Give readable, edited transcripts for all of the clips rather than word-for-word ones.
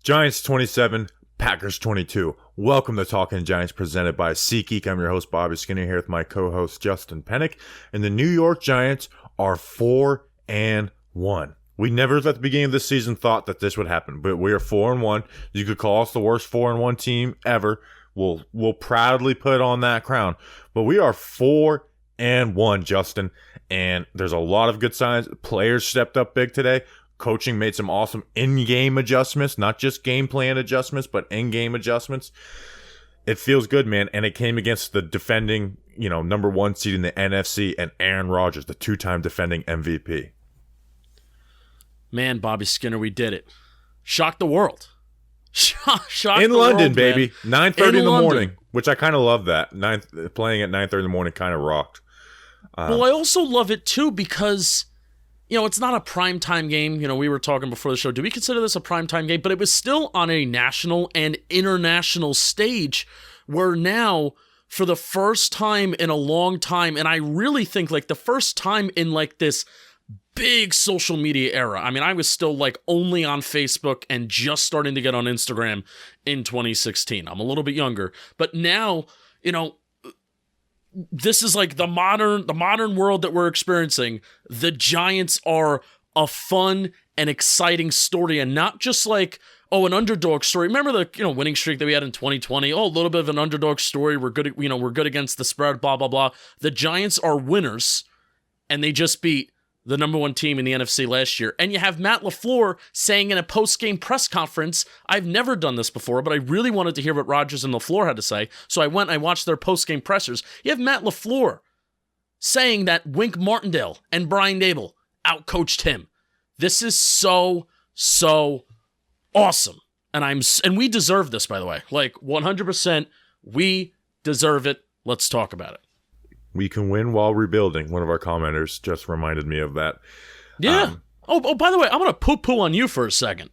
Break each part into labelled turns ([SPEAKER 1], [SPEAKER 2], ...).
[SPEAKER 1] Giants 27, Packers 22. Welcome to Talking Giants presented by SeatGeek. I'm your host, Bobby Skinner, here with my co-host, Justin Pennick. And the New York Giants are 4-1. We never at the beginning of this season thought that this would happen, but we are 4-1. You could call us the worst 4-1 team ever. We'll proudly put on that crown. But we are 4-1, Justin. And there's a lot of good signs. Players stepped up big today. Coaching made some awesome in-game adjustments, not just game plan adjustments, but in-game adjustments. It feels good, man, and it came against the defending, number one seed in the NFC and Aaron Rodgers, the two-time defending MVP.
[SPEAKER 2] Man, Bobby Skinner, we did it. Shocked the world. Shocked
[SPEAKER 1] in
[SPEAKER 2] the
[SPEAKER 1] London,
[SPEAKER 2] world,
[SPEAKER 1] baby. 9:30 in the
[SPEAKER 2] London.
[SPEAKER 1] morning, which I kind of love that. Playing at 9:30 in the morning kind of rocked.
[SPEAKER 2] Well, I also love it, too, because... it's not a primetime game. We were talking before the show. Do we consider this a primetime game? But it was still on a national and international stage where now, for the first time in a long time, and I really think the first time in this big social media era. I mean, I was still only on Facebook and just starting to get on Instagram in 2016. I'm a little bit younger. But now, this is the modern world that we're experiencing. The Giants are a fun and exciting story, and not just an underdog story. Remember the winning streak that we had in 2020? A little bit of an underdog story. We're good. We're good against the spread. Blah blah blah. The Giants are winners, and they just beat the number one team in the NFC last year. And you have Matt LaFleur saying in a post-game press conference, I've never done this before, but I really wanted to hear what Rodgers and LaFleur had to say. So I went and I watched their post-game pressers. You have Matt LaFleur saying that Wink Martindale and Brian Dable outcoached him. This is so awesome. And we deserve this, by the way. 100%, we deserve it. Let's talk about it.
[SPEAKER 1] We can win while rebuilding. One of our commenters just reminded me of that.
[SPEAKER 2] Yeah. By the way, I'm going to poo-poo on you for a second.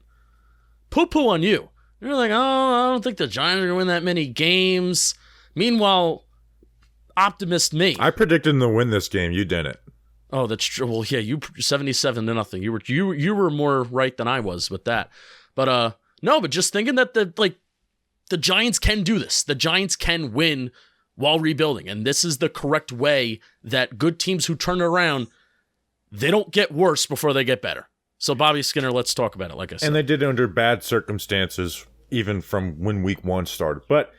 [SPEAKER 2] Poo-poo on you. You're I don't think the Giants are going to win that many games. Meanwhile, optimist me.
[SPEAKER 1] I predicted them to win this game. You didn't.
[SPEAKER 2] Oh, that's true. Well, yeah, you 77-0. You were more right than I was with that. But no, but just thinking that the Giants can do this. The Giants can win while rebuilding. And this is the correct way that good teams who turn around, they don't get worse before they get better. So Bobby Skinner, let's talk about it, like I said.
[SPEAKER 1] And they did it under bad circumstances, even from when week one started. But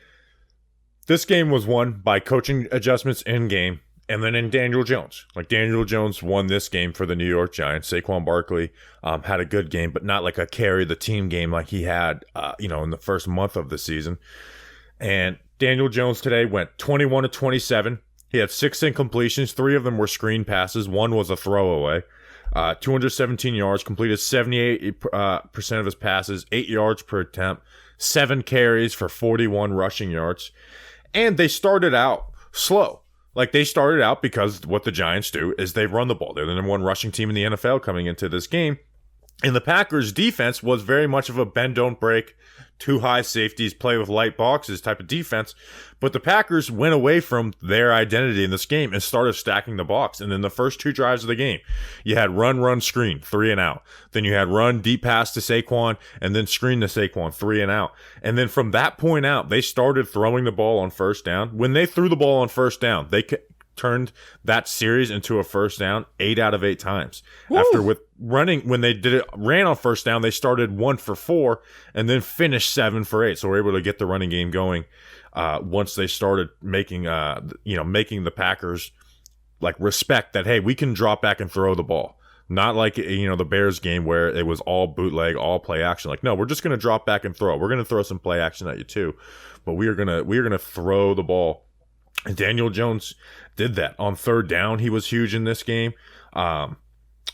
[SPEAKER 1] this game was won by coaching adjustments in game and then in Daniel Jones. Daniel Jones won this game for the New York Giants. Saquon Barkley had a good game, but not a carry the team game like he had, in the first month of the season. And Daniel Jones today went 21-27. He had 6 incompletions. 3 of them were screen passes. 1 was a throwaway. 217 yards, completed 78% of his passes, 8 yards per attempt, 7 carries for 41 rushing yards. And they started out slow. They started out because what the Giants do is they run the ball. They're the number one rushing team in the NFL coming into this game. And the Packers' defense was very much of a bend, don't break, 2 high safeties, play with light boxes type of defense. But the Packers went away from their identity in this game and started stacking the box. And then the first 2 drives of the game, you had run, screen, 3 and out. Then you had run, deep pass to Saquon, and then screen to Saquon, 3 and out. And then from that point out, they started throwing the ball on first down. When they threw the ball on first down, they turned that series into a first down 8 out of 8 times. Woo! After with running, when they ran on first down, they started 1 for 4 and then finished 7 for 8. So we're able to get the running game going once they started making the Packers respect that, hey, we can drop back and throw the ball. Not the Bears game where it was all bootleg, all play action. No, we're just going to drop back and throw. We're going to throw some play action at you too, but we are going to throw the ball. And Daniel Jones did that on third down. He was huge in this game.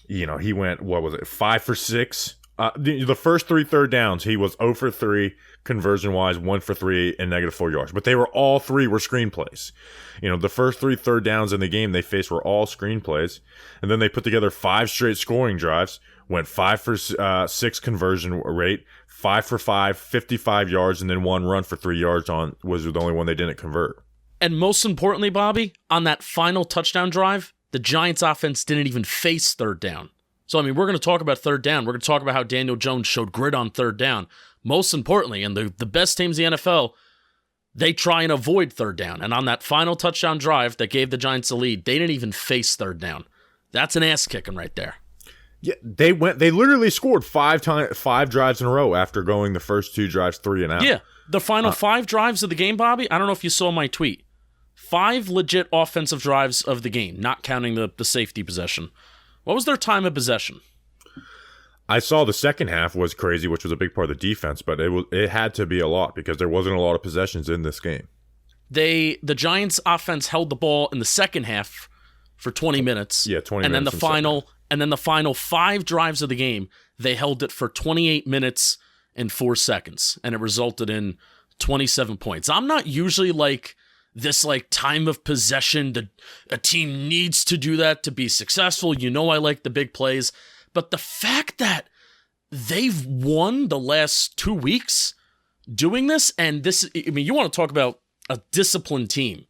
[SPEAKER 1] He went, 5 for 6. The first 3 third downs, he was 0 for 3 conversion-wise, 1 for 3 and -4 yards. But all 3 were screenplays. The first 3 third downs in the game they faced were all screenplays. And then they put together 5 straight scoring drives, went 5 for 6 conversion rate, 5 for 5, 55 yards, and then 1 run for 3 yards was the only one they didn't convert.
[SPEAKER 2] And most importantly, Bobby, on that final touchdown drive, the Giants offense didn't even face third down. So, we're going to talk about third down. We're going to talk about how Daniel Jones showed grit on third down. most importantly, and the best teams in the NFL, they try and avoid third down. And on that final touchdown drive that gave the Giants the lead, they didn't even face third down. That's an ass kicking right there.
[SPEAKER 1] Yeah, they literally scored five drives in a row after going the first 2 drives 3 and out.
[SPEAKER 2] Yeah, the final 5 drives of the game, Bobby. I don't know if you saw my tweet. 5 legit offensive drives of the game, not counting the safety possession. What was their time of possession?
[SPEAKER 1] I saw the second half was crazy, which was a big part of the defense, but it had to be a lot because there wasn't a lot of possessions in this game.
[SPEAKER 2] The Giants offense held the ball in the second half for 20 minutes.
[SPEAKER 1] Yeah, 20
[SPEAKER 2] and
[SPEAKER 1] minutes.
[SPEAKER 2] And then the final 5 drives of the game, they held it for 28 minutes and 4 seconds, and it resulted in 27 points. I'm not usually like this time of possession. A team needs to do that to be successful. You know I like the big plays. But the fact that they've won the last 2 weeks doing this, and this, I mean, you want to talk about a disciplined team.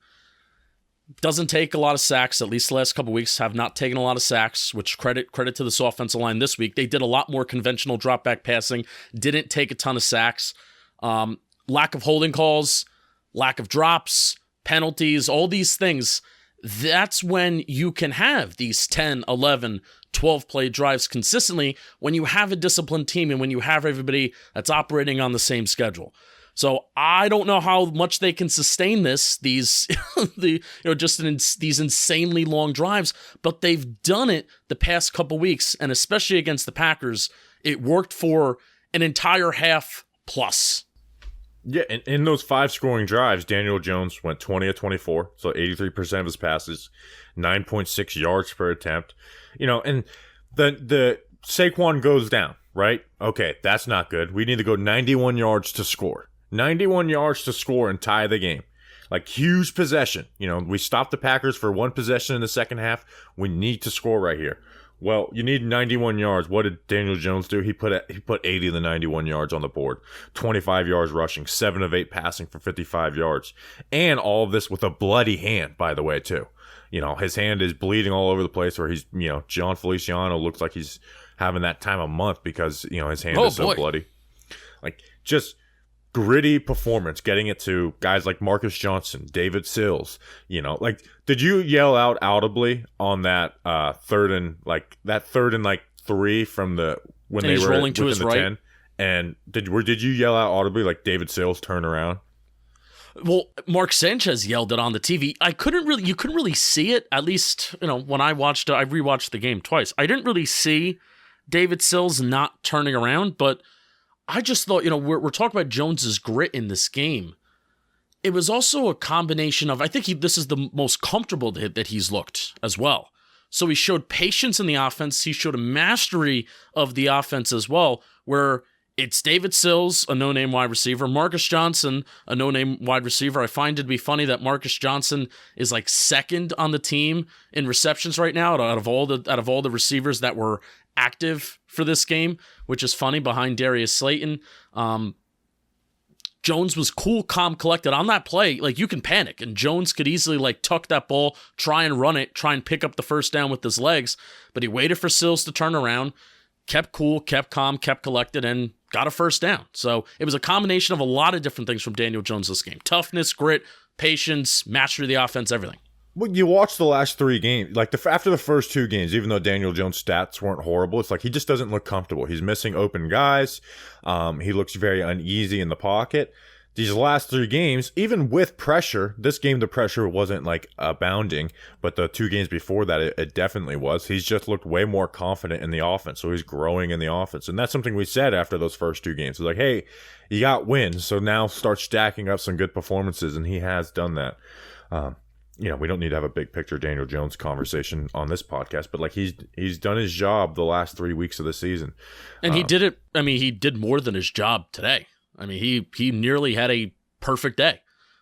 [SPEAKER 2] Doesn't take a lot of sacks, at least the last couple of weeks have not taken a lot of sacks, which credit to this offensive line this week. They did a lot more conventional drop back passing, didn't take a ton of sacks. Lack of holding calls, lack of drops, penalties, all these things. That's when you can have these 10, 11, 12 play drives consistently when you have a disciplined team and when you have everybody that's operating on the same schedule. So I don't know how much they can sustain these insanely long drives, but they've done it the past couple weeks, and especially against the Packers, it worked for an entire half plus.
[SPEAKER 1] Yeah, and in those 5 scoring drives, Daniel Jones went 20 of 24, so 83% of his passes, 9.6 yards per attempt. And the Saquon goes down, right? Okay, that's not good. We need to go 91 yards to score. 91 yards to score and tie the game. Huge possession. We stopped the Packers for 1 possession in the second half. We need to score right here. Well, you need 91 yards. What did Daniel Jones do? He put 80 of the 91 yards on the board. 25 yards rushing, 7 of 8 passing for 55 yards. And all of this with a bloody hand, by the way, too. His hand is bleeding all over the place where he's, John Feliciano looks like he's having that time of month because, his hand is so bloody. Just gritty performance, getting it to guys like Marcus Johnson, David Sills. Did you yell out audibly on that third and 3 from when they were
[SPEAKER 2] rolling to his right
[SPEAKER 1] 10? And did you yell out audibly like David Sills turn around?
[SPEAKER 2] Well, Mark Sanchez yelled it on the TV. You couldn't really see it. At least, when I rewatched the game twice. I didn't really see David Sills not turning around, but I just thought, we're talking about Jones's grit in this game. It was also a combination of, I think this is the most comfortable that he's looked as well. So he showed patience in the offense. He showed a mastery of the offense as well, where it's David Sills, a no-name wide receiver, Marcus Johnson, a no-name wide receiver. I find it to be funny that Marcus Johnson is second on the team in receptions right now out of all the receivers that were active for this game, which is funny, behind Darius Slayton. Jones was cool, calm, collected on that play. You can panic, and Jones could easily tuck that ball, try and run it, try and pick up the first down with his legs, but he waited for Sills to turn around, kept cool, kept calm, kept collected, and got a first down. So it was a combination of a lot of different things from Daniel Jones this game. Toughness, grit, patience, mastery of the offense, everything.
[SPEAKER 1] Well, you watch the last 3 games, after the first 2 games, even though Daniel Jones' stats weren't horrible, it's he just doesn't look comfortable. He's missing open guys. He looks very uneasy in the pocket. These last 3 games, even with pressure, this game the pressure wasn't abounding, but the 2 games before that, it definitely was. He's just looked way more confident in the offense, so he's growing in the offense. And that's something we said after those first 2 games. It's hey, you got wins, so now start stacking up some good performances, and he has done that. We don't need to have a big picture Daniel Jones conversation on this podcast, but he's done his job the last 3 weeks of the season.
[SPEAKER 2] And he did it. I mean, he did more than his job today. I mean, he nearly had a perfect day.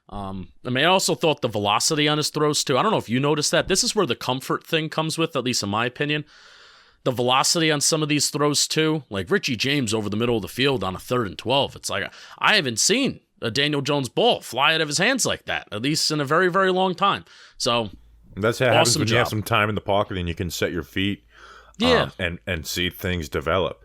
[SPEAKER 2] I also thought the velocity on his throws too. I don't know if you noticed that. This is where the comfort thing comes with, at least in my opinion. The velocity on some of these throws too, like Richie James over the middle of the field on a 3rd and 12. It's I haven't seen a Daniel Jones ball fly out of his hands like that, at least in a very, very long time. So
[SPEAKER 1] that's how it happens when you have some time in the pocket and you can set your feet, and see things develop.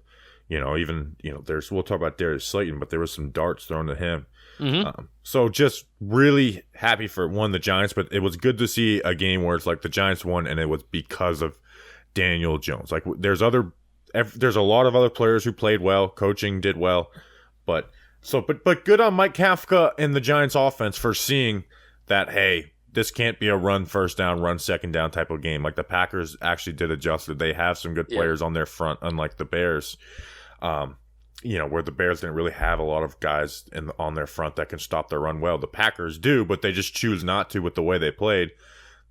[SPEAKER 1] Even we'll talk about Darius Slayton, but there was some darts thrown to him.
[SPEAKER 2] Mm-hmm.
[SPEAKER 1] So just really happy for the Giants, but it was good to see a game where it's like the Giants won, and it was because of Daniel Jones. Like there's a lot of other players who played well, coaching did well, but good on Mike Kafka and the Giants offense for seeing that, hey, this can't be a run first down, run second down type of game. Like the Packers actually did adjust it. They have some good players on their front, unlike the Bears. Where the Bears didn't really have a lot of guys on their front that can stop their run well. The Packers do, but they just choose not to with the way they played.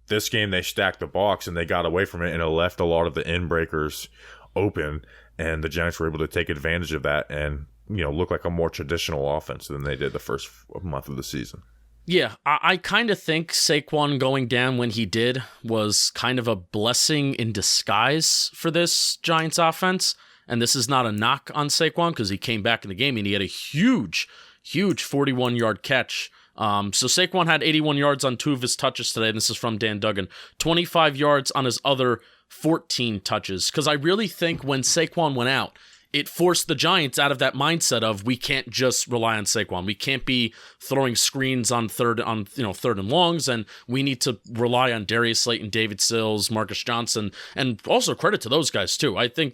[SPEAKER 1] This game, they stacked the box and they got away from it, and it left a lot of the end breakers open, and the Giants were able to take advantage of that and, look like a more traditional offense than they did the first month of the season.
[SPEAKER 2] Yeah, I kind of think Saquon going down when he did was kind of a blessing in disguise for this Giants offense. And this is not a knock on Saquon because he came back in the game and he had a huge 41-yard catch. So Saquon had 81 yards on 2 of his touches today, and this is from Dan Duggan. 25 yards on his other 14 touches. Because I really think when Saquon went out, it forced the Giants out of that mindset of we can't just rely on Saquon. We can't be throwing screens on third and longs, and we need to rely on Darius Slayton, David Sills, Marcus Johnson, and also credit to those guys too. I think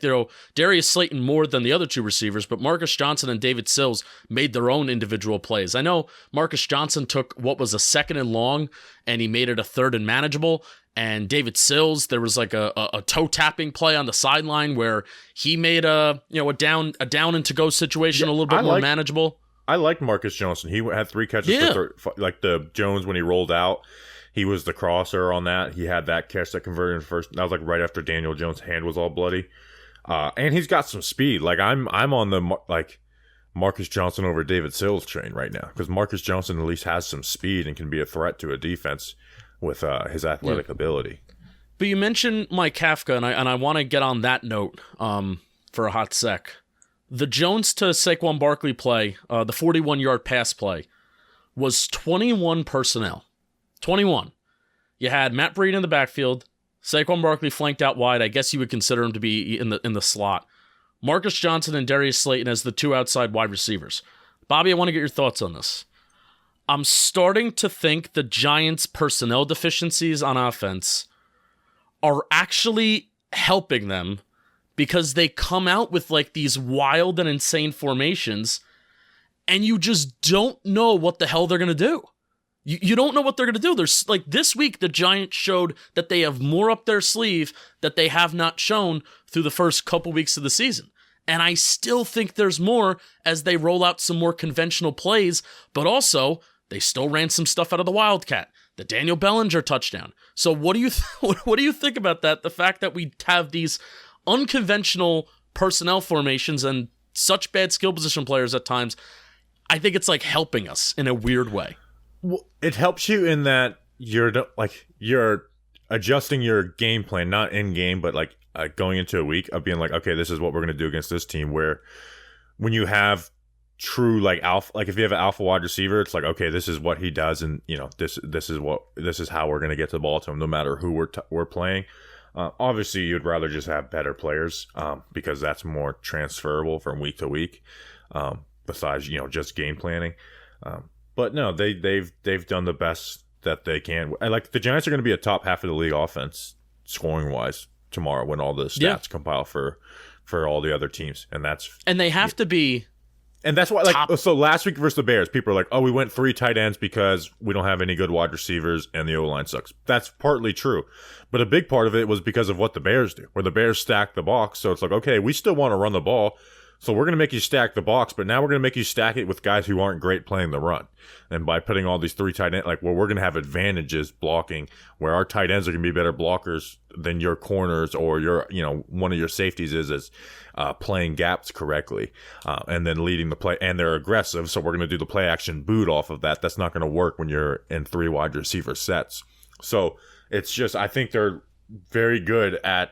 [SPEAKER 2] Darius Slayton more than the other 2 receivers, but Marcus Johnson and David Sills made their own individual plays. I know Marcus Johnson took what was a 2nd and long, and he made it a 3rd and manageable. And David Sills, there was like a toe tapping play on the sideline where he made a down and to go situation a little bit more manageable.
[SPEAKER 1] I liked Marcus Johnson. He had 3 catches for like the Jones when he rolled out. He was the crosser on that. He had that catch that converted in first. That was like right after Daniel Jones' hand was all bloody. And he's got some speed. Like I'm on the Marcus Johnson over David Sills train right now, because Marcus Johnson at least has some speed and can be a threat to a defense with his athletic ability.
[SPEAKER 2] But you mentioned Mike Kafka, and I want to get on that note for a hot sec. The Jones to Saquon Barkley play, the 41-yard pass play, was 21 personnel. 21. You had Matt Breida in the backfield, Saquon Barkley flanked out wide. I guess you would consider him to be in the slot. Marcus Johnson and Darius Slayton as the 2 outside wide receivers. Bobby, I want to get your thoughts on this. I'm starting to think the Giants' personnel deficiencies on offense are actually helping them, because they come out with like these wild and insane formations, and you just don't know what the hell they're going to do. You don't know what they're going to do. There's like this week, the Giants showed that they have more up their sleeve that they have not shown through the first couple weeks of the season. And I still think there's more as they roll out some more conventional plays, but also they still ran some stuff out of the Wildcat, the Daniel Bellinger touchdown. So what do you what do you think about that? The fact that we have these unconventional personnel formations and such bad skill position players at times, I think it's like helping us in a weird way.
[SPEAKER 1] Well, it helps you in that you're adjusting your game plan, not in game, but like going into a week of being like, okay, this is what we're going to do against this team. Where when you have true like alpha, like if you have an alpha wide receiver, it's like, okay, this is what he does, and this is how we're going to get the ball to him, no matter who we're playing. Obviously, you'd rather just have better players because that's more transferable from week to week. Besides, just game planning. But no, they've done the best that they can. Like the Giants are going to be a top half of the league offense scoring wise tomorrow when all the stats compile for all the other teams, and they have
[SPEAKER 2] to be.
[SPEAKER 1] And that's why, so last week versus the Bears, people are like, oh, we went 3 tight ends because we don't have any good wide receivers and the O-line sucks. That's partly true. But a big part of it was because of what the Bears do, where the Bears stack the box. So it's like, okay, we still want to run the ball, so we're going to make you stack the box, but now we're going to make you stack it with guys who aren't great playing the run. And by putting all these 3 tight ends, we're going to have advantages blocking, where our tight ends are going to be better blockers than your corners or your, one of your safeties is playing gaps correctly and then leading the play. And they're aggressive, so we're going to do the play action boot off of that. That's not going to work when you're in 3 wide receiver sets. So it's just, I think they're very good at.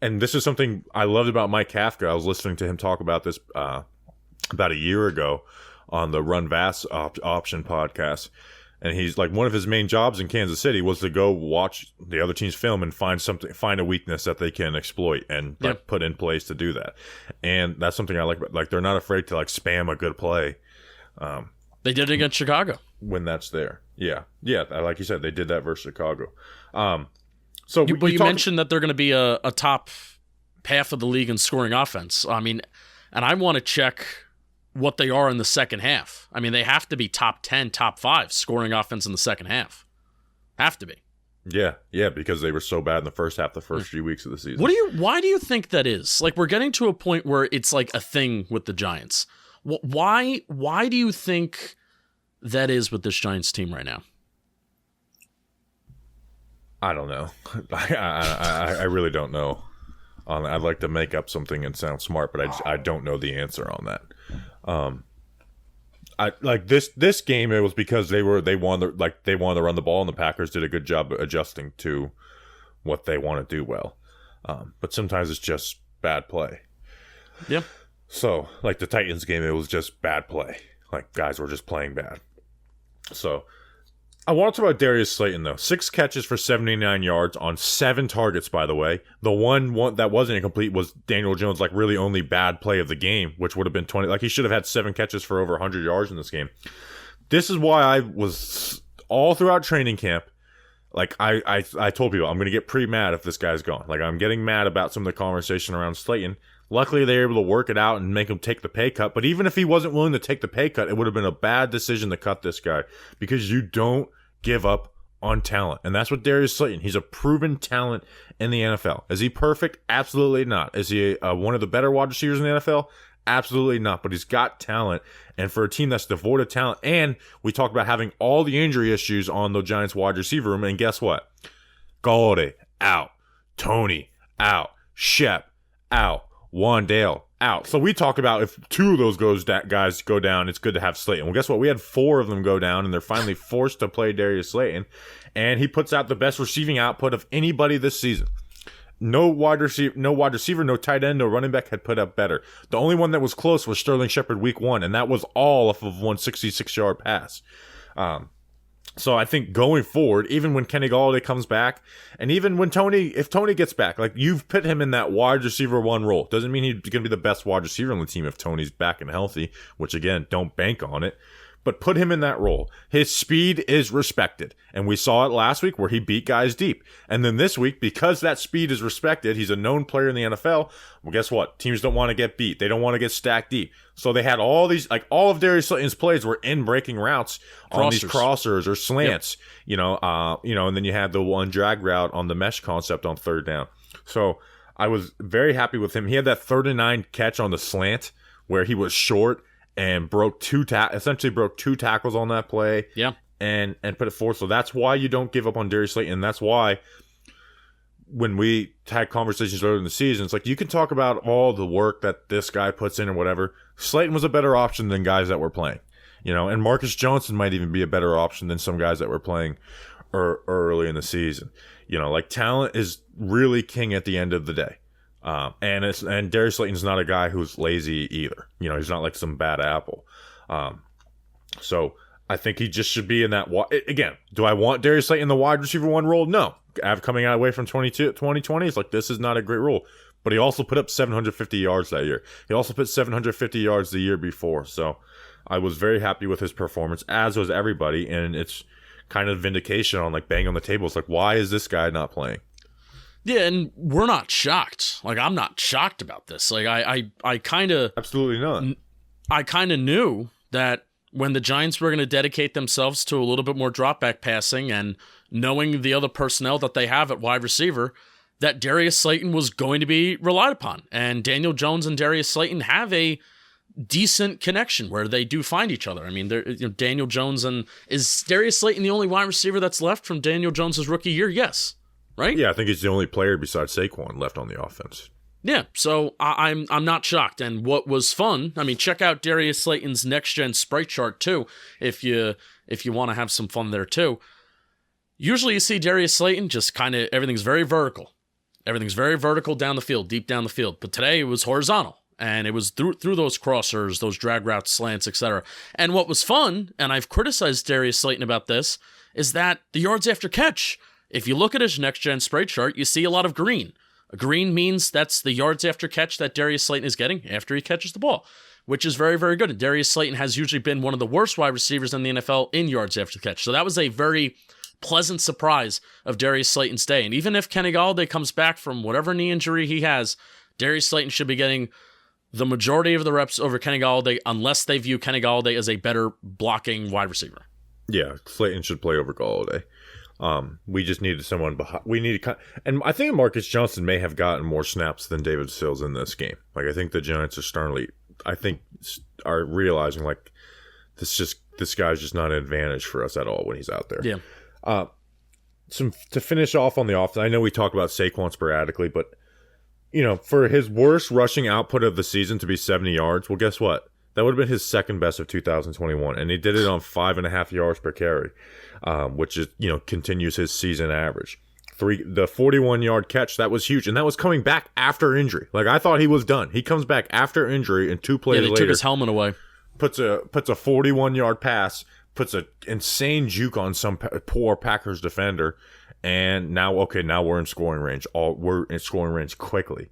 [SPEAKER 1] And this is something I loved about Mike Kafka. I was listening to him talk about this about a year ago on the Run Vass option podcast. And he's like, one of his main jobs in Kansas City was to go watch the other team's film and find a weakness that they can exploit and like, put in place to do that. And that's something I like. Like, they're not afraid to like spam a good play.
[SPEAKER 2] They did it against Chicago
[SPEAKER 1] when that's there. Yeah. Like you said, they did that versus Chicago. You
[SPEAKER 2] mentioned that they're going to be a top half of the league in scoring offense. I mean, and I want to check what they are in the second half. I mean, they have to be top 10, top 5 scoring offense in the second half. Have to be.
[SPEAKER 1] Yeah, because they were so bad in the first half, the first few weeks of the season.
[SPEAKER 2] Why do you think that is? Like, we're getting to a point where it's like a thing with the Giants. Why do you think that is with this Giants team right now?
[SPEAKER 1] I don't know. I really don't know. I'd like to make up something and sound smart, but I don't know the answer on that. I like this game. It was because they wanted to run the ball, and the Packers did a good job adjusting to what they want to do well. But sometimes it's just bad play.
[SPEAKER 2] Yeah.
[SPEAKER 1] So like the Titans game, it was just bad play. Like guys were just playing bad. So I want to talk about Darius Slayton though. 6 catches for 79 yards on 7 targets. By the way, the one that wasn't incomplete was Daniel Jones' like really only bad play of the game, which would have been 20. Like he should have had 7 catches for over 100 yards in this game. This is why I was all throughout training camp. Like I told people I'm going to get pretty mad if this guy's gone. Like I'm getting mad about some of the conversation around Slayton. Luckily, they were able to work it out and make him take the pay cut. But even if he wasn't willing to take the pay cut, it would have been a bad decision to cut this guy because you don't give up on talent. And that's what Darius Slayton, he's a proven talent in the NFL. Is he perfect? Absolutely not. Is he one of the better wide receivers in the NFL? Absolutely not. But he's got talent. And for a team that's devoid of talent, and we talked about having all the injury issues on the Giants wide receiver room, and guess what? Galladay, out. Tony, out. Shep, out. Wandale out. So we talk about if 2 of those guys go down, it's good to have Slayton. Well, guess what? We had 4 of them go down, and they're finally forced to play Darius Slayton, and he puts out the best receiving output of anybody this season. No wide receiver, no tight end, no running back had put up better. The only one that was close was Sterling Shepard week 1, and that was all off of 166-yard pass. So I think going forward, even when Kenny Galladay comes back, and even when if Tony gets back, like you've put him in that wide receiver 1 role. Doesn't mean he's going to be the best wide receiver on the team if Tony's back and healthy, which again, don't bank on it. But put him in that role. His speed is respected. And we saw it last week where he beat guys deep. And then this week, because that speed is respected, he's a known player in the NFL. Well, guess what? Teams don't want to get beat. They don't want to get stacked deep. So they had all these, like all of Darius Slayton's plays were in breaking routes on these crossers or slants, and then you had the one drag route on the mesh concept on 3rd down. So I was very happy with him. He had that 3rd and 9 catch on the slant where he was short and essentially broke 2 tackles on that play.
[SPEAKER 2] Yeah.
[SPEAKER 1] And put it forward. So that's why you don't give up on Darius Slayton. And that's why when we had conversations earlier in the season, it's like you can talk about all the work that this guy puts in or whatever. Slayton was a better option than guys that were playing. And Marcus Johnson might even be a better option than some guys that were playing early in the season. Like talent is really king at the end of the day. And Darius Slayton's not a guy who's lazy either. He's not like some bad apple. So I think he just should be in that. Again, do I want Darius Slayton in the wide receiver 1 role? No. Coming out away from 2020, it's like this is not a great role. But he also put up 750 yards that year. He also put 750 yards the year before. So I was very happy with his performance, as was everybody. And it's kind of vindication on like bang on the table. It's like, why is this guy not playing?
[SPEAKER 2] Yeah, and we're not shocked. Like, I'm not shocked about this. Like, I kind of...
[SPEAKER 1] Absolutely not.
[SPEAKER 2] I kind of knew that when the Giants were going to dedicate themselves to a little bit more drop-back passing and knowing the other personnel that they have at wide receiver, that Darius Slayton was going to be relied upon. And Daniel Jones and Darius Slayton have a decent connection where they do find each other. I mean, Daniel Jones and... Is Darius Slayton the only wide receiver that's left from Daniel Jones' rookie year? Yes. Right?
[SPEAKER 1] Yeah, I think he's the only player besides Saquon left on the offense.
[SPEAKER 2] Yeah, so I'm not shocked. And what was fun, I mean, check out Darius Slayton's next-gen sprite chart too, if you want to have some fun there too. Usually you see Darius Slayton just kind of, everything's very vertical. Everything's very vertical down the field, deep down the field. But today it was horizontal. And it was through those crossers, those drag routes, slants, etc. And what was fun, and I've criticized Darius Slayton about this, is that the yards after catch, if you look at his next-gen sprite chart, you see a lot of green. Green means that's the yards after catch that Darius Slayton is getting after he catches the ball, which is very, very good. And Darius Slayton has usually been one of the worst wide receivers in the NFL in yards after catch. So that was a very pleasant surprise of Darius Slayton's day. And even if Kenny Golladay comes back from whatever knee injury he has, Darius Slayton should be getting the majority of the reps over Kenny Golladay unless they view Kenny Golladay as a better blocking wide receiver.
[SPEAKER 1] Yeah, Slayton should play over Golladay. We just needed someone behind. And I think Marcus Johnson may have gotten more snaps than David Sills in this game. Like, I think the Giants are realizing like this guy's just not an advantage for us at all when he's out there.
[SPEAKER 2] Yeah.
[SPEAKER 1] To finish off on the offense, I know we talk about Saquon sporadically, but for his worst rushing output of the season to be 70 yards, well, guess what? That would have been his second best of 2021, and he did it on 5.5 yards per carry, which is continues his season average. The 41-yard catch, that was huge, and that was coming back after injury. Like, I thought he was done. He comes back after injury, and 2 plays later,
[SPEAKER 2] they took his helmet away.
[SPEAKER 1] Puts a 41-yard pass, puts an insane juke on some poor Packers defender. And now we're in scoring range. We're in scoring range quickly.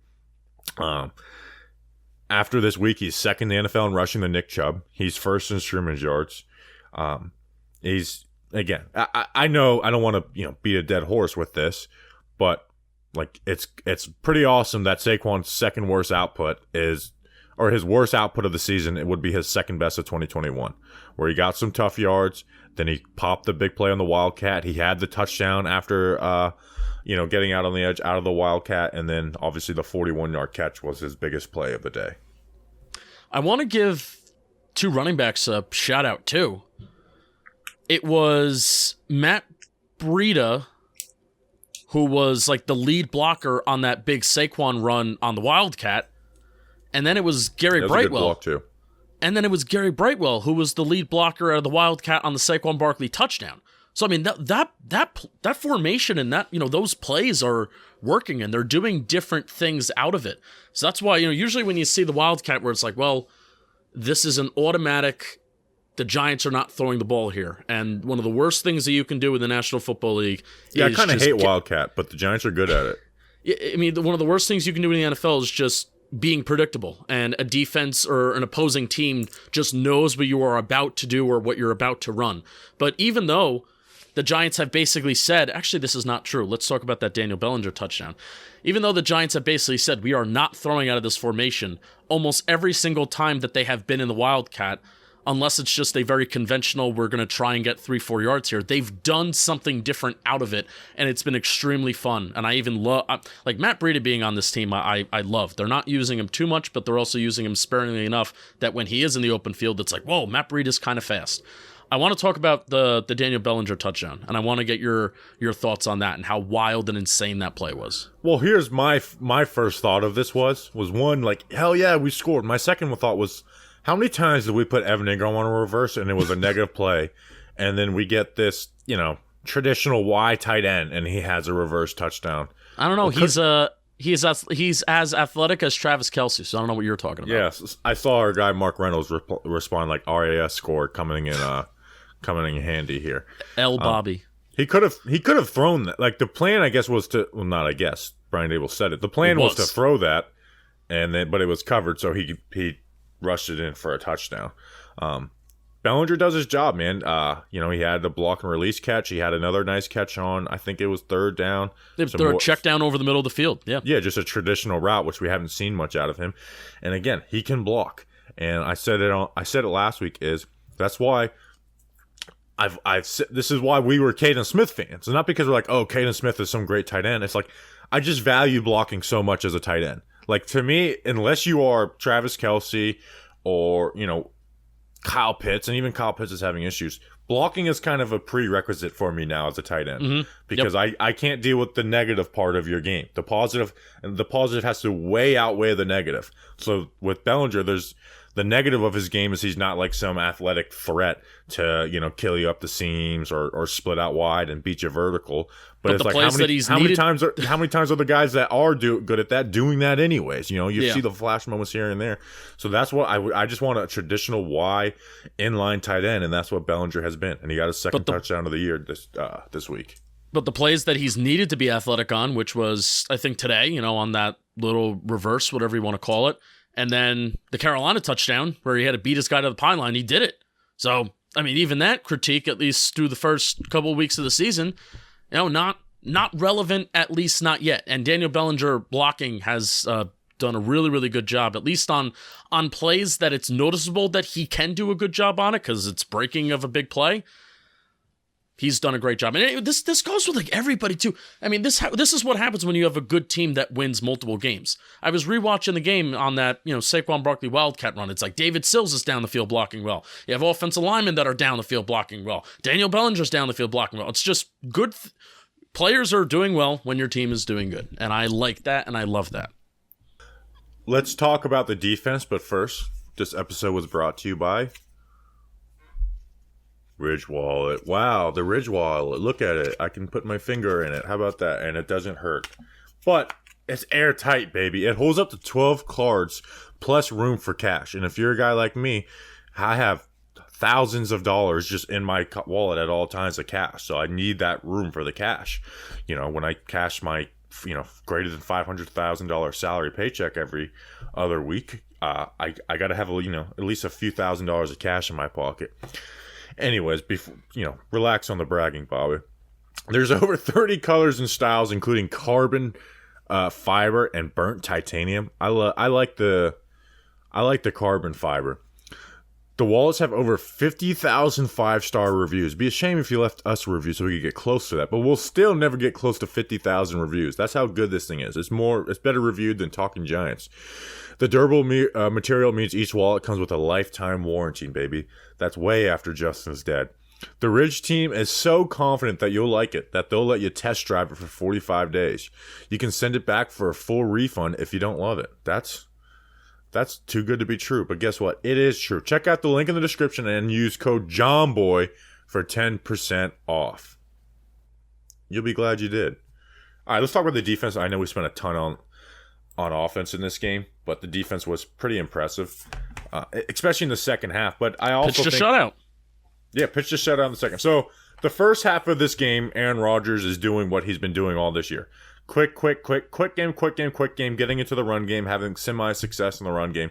[SPEAKER 1] After this week, he's second in the NFL in rushing to Nick Chubb. He's first in scrimmage yards. He's again. I know I don't want to beat a dead horse with this, but like it's pretty awesome that Saquon's second worst output or his worst output of the season. It would be his second best of 2021, where he got some tough yards. Then he popped the big play on the Wildcat. He had the touchdown after, getting out on the edge out of the Wildcat. And then, obviously, the 41-yard catch was his biggest play of the day.
[SPEAKER 2] I want to give 2 running backs a shout-out, too. It was Matt Breida, who was, like, the lead blocker on that big Saquon run on the Wildcat. And then it was Gary
[SPEAKER 1] That was
[SPEAKER 2] Brightwell.
[SPEAKER 1] a good block, too.
[SPEAKER 2] And then it was Gary Brightwell, who was the lead blocker out of the Wildcat on the Saquon Barkley touchdown. So, I mean, that formation and those plays are working, and they're doing different things out of it. So that's why, usually when you see the Wildcat where it's like, well, this is an automatic, the Giants are not throwing the ball here. And one of the worst things that you can do in the National Football League
[SPEAKER 1] is I kind of hate Wildcat, but the Giants are good at it.
[SPEAKER 2] I mean, one of the worst things you can do in the NFL is just being predictable, and a defense or an opposing team just knows what you are about to do or what you're about to run. But even though the Giants have basically said, actually, this is not true. Let's talk about that Daniel Bellinger touchdown. Even though the Giants have basically said, we are not throwing out of this formation, almost every single time that they have been in the Wildcat, unless it's just a very conventional, we're going to try and get 3-4 yards here, they've done something different out of it, and it's been extremely fun. And I even love, like Matt Breida being on this team, I love. They're not using him too much, but they're also using him sparingly enough that when he is in the open field, it's like, whoa, Matt Breida is kind of fast. I want to talk about the Daniel Bellinger touchdown, and I want to get your thoughts on that and how wild and insane that play was.
[SPEAKER 1] Well, here's my first thought of this was one, like, hell yeah, we scored. My second thought was, how many times did we put Evan Ingram on a reverse and it was a negative play, and then we get this, traditional Y tight end and he has a reverse touchdown?
[SPEAKER 2] I don't know. He's as athletic as Travis Kelce, so I don't know what you're talking about.
[SPEAKER 1] Yes, I saw our guy Mark Reynolds respond like RAS score coming in handy here.
[SPEAKER 2] Bobby.
[SPEAKER 1] He could have thrown that. Like, the plan, I guess, was to, well, not I guess, Brian Dable said it. The plan was to throw that, but it was covered, so he rushed it in for a touchdown. Bellinger does his job, man. He had the block and release catch. He had another nice catch on, I think it was third down.
[SPEAKER 2] They're a check down over the middle of the field. Yeah.
[SPEAKER 1] Yeah, just a traditional route, which we haven't seen much out of him. And again, he can block. And I said it last week, that's why this is why we were Caden Smith fans. And not because we're like, oh, Caden Smith is some great tight end. It's like, I just value blocking so much as a tight end. Like, to me, unless you are Travis Kelce or, Kyle Pitts, and even Kyle Pitts is having issues, blocking is kind of a prerequisite for me now as a tight end, because I can't deal with the negative part of your game. The positive has to outweigh the negative. So with Bellinger, there's The negative of his game is he's not like some athletic threat to, kill you up the seams or split out wide and beat you vertical. But it's like how many times are the guys that are good at that doing that anyways? You see the flash moments here and there. So that's what I just want a traditional Y inline tight end, and that's what Bellinger has been. And he got his second touchdown of the year this week.
[SPEAKER 2] But the plays that he's needed to be athletic on, which was, I think, today, on that little reverse, whatever you want to call it, and then the Carolina touchdown where he had to beat his guy to the pine line, he did it. So, I mean, even that critique, at least through the first couple of weeks of the season, not relevant, at least not yet. And Daniel Bellinger blocking has done a really, really good job, at least on plays that it's noticeable that he can do a good job on it because it's breaking of a big play. He's done a great job. And this goes with like everybody too. I mean, this is what happens when you have a good team that wins multiple games. I was rewatching the game on that, Saquon Barkley Wildcat run. It's like David Sills is down the field blocking well. You have offensive linemen that are down the field blocking well. Daniel Bellinger's down the field blocking well. It's just good. Players are doing well when your team is doing good. And I like that and I love that.
[SPEAKER 1] Let's talk about the defense, but first, this episode was brought to you by Ridge Wallet. Wow, the Ridge Wallet. Look at it. I can put my finger in it. How about that? And it doesn't hurt. But it's airtight, baby. It holds up to 12 cards plus room for cash. And if you're a guy like me, I have thousands of dollars just in my wallet at all times of cash. So I need that room for the cash. When I cash my, greater than $500,000 salary paycheck every other week, I got to have, at least a few $1,000s of cash in my pocket. Anyways, before relax on the bragging, Bobby. There's over 30 colors and styles, including carbon fiber and burnt titanium. I like the carbon fiber. The wallets have over 50,000 5-star reviews. It'd be a shame if you left us a review so we could get close to that, but we'll still never get close to 50,000 reviews. That's how good this thing is. It's better reviewed than Talking Giants. The durable material means each wallet comes with a lifetime warranty, baby. That's way after Justin's dead. The Ridge team is so confident that you'll like it that they'll let you test drive it for 45 days. You can send it back for a full refund if you don't love it. That's too good to be true, but guess what? It is true. Check out the link in the description and use code JOHNBOY for 10% off. You'll be glad you did. All right, let's talk about the defense. I know we spent a ton on offense in this game, but the defense was pretty impressive, especially in the second half. But I also
[SPEAKER 2] pitched a shutout.
[SPEAKER 1] Yeah, pitched a shutout in the second. So the first half of this game, Aaron Rodgers is doing what he's been doing all this year. Quick game, getting into the run game, having semi-success in the run game.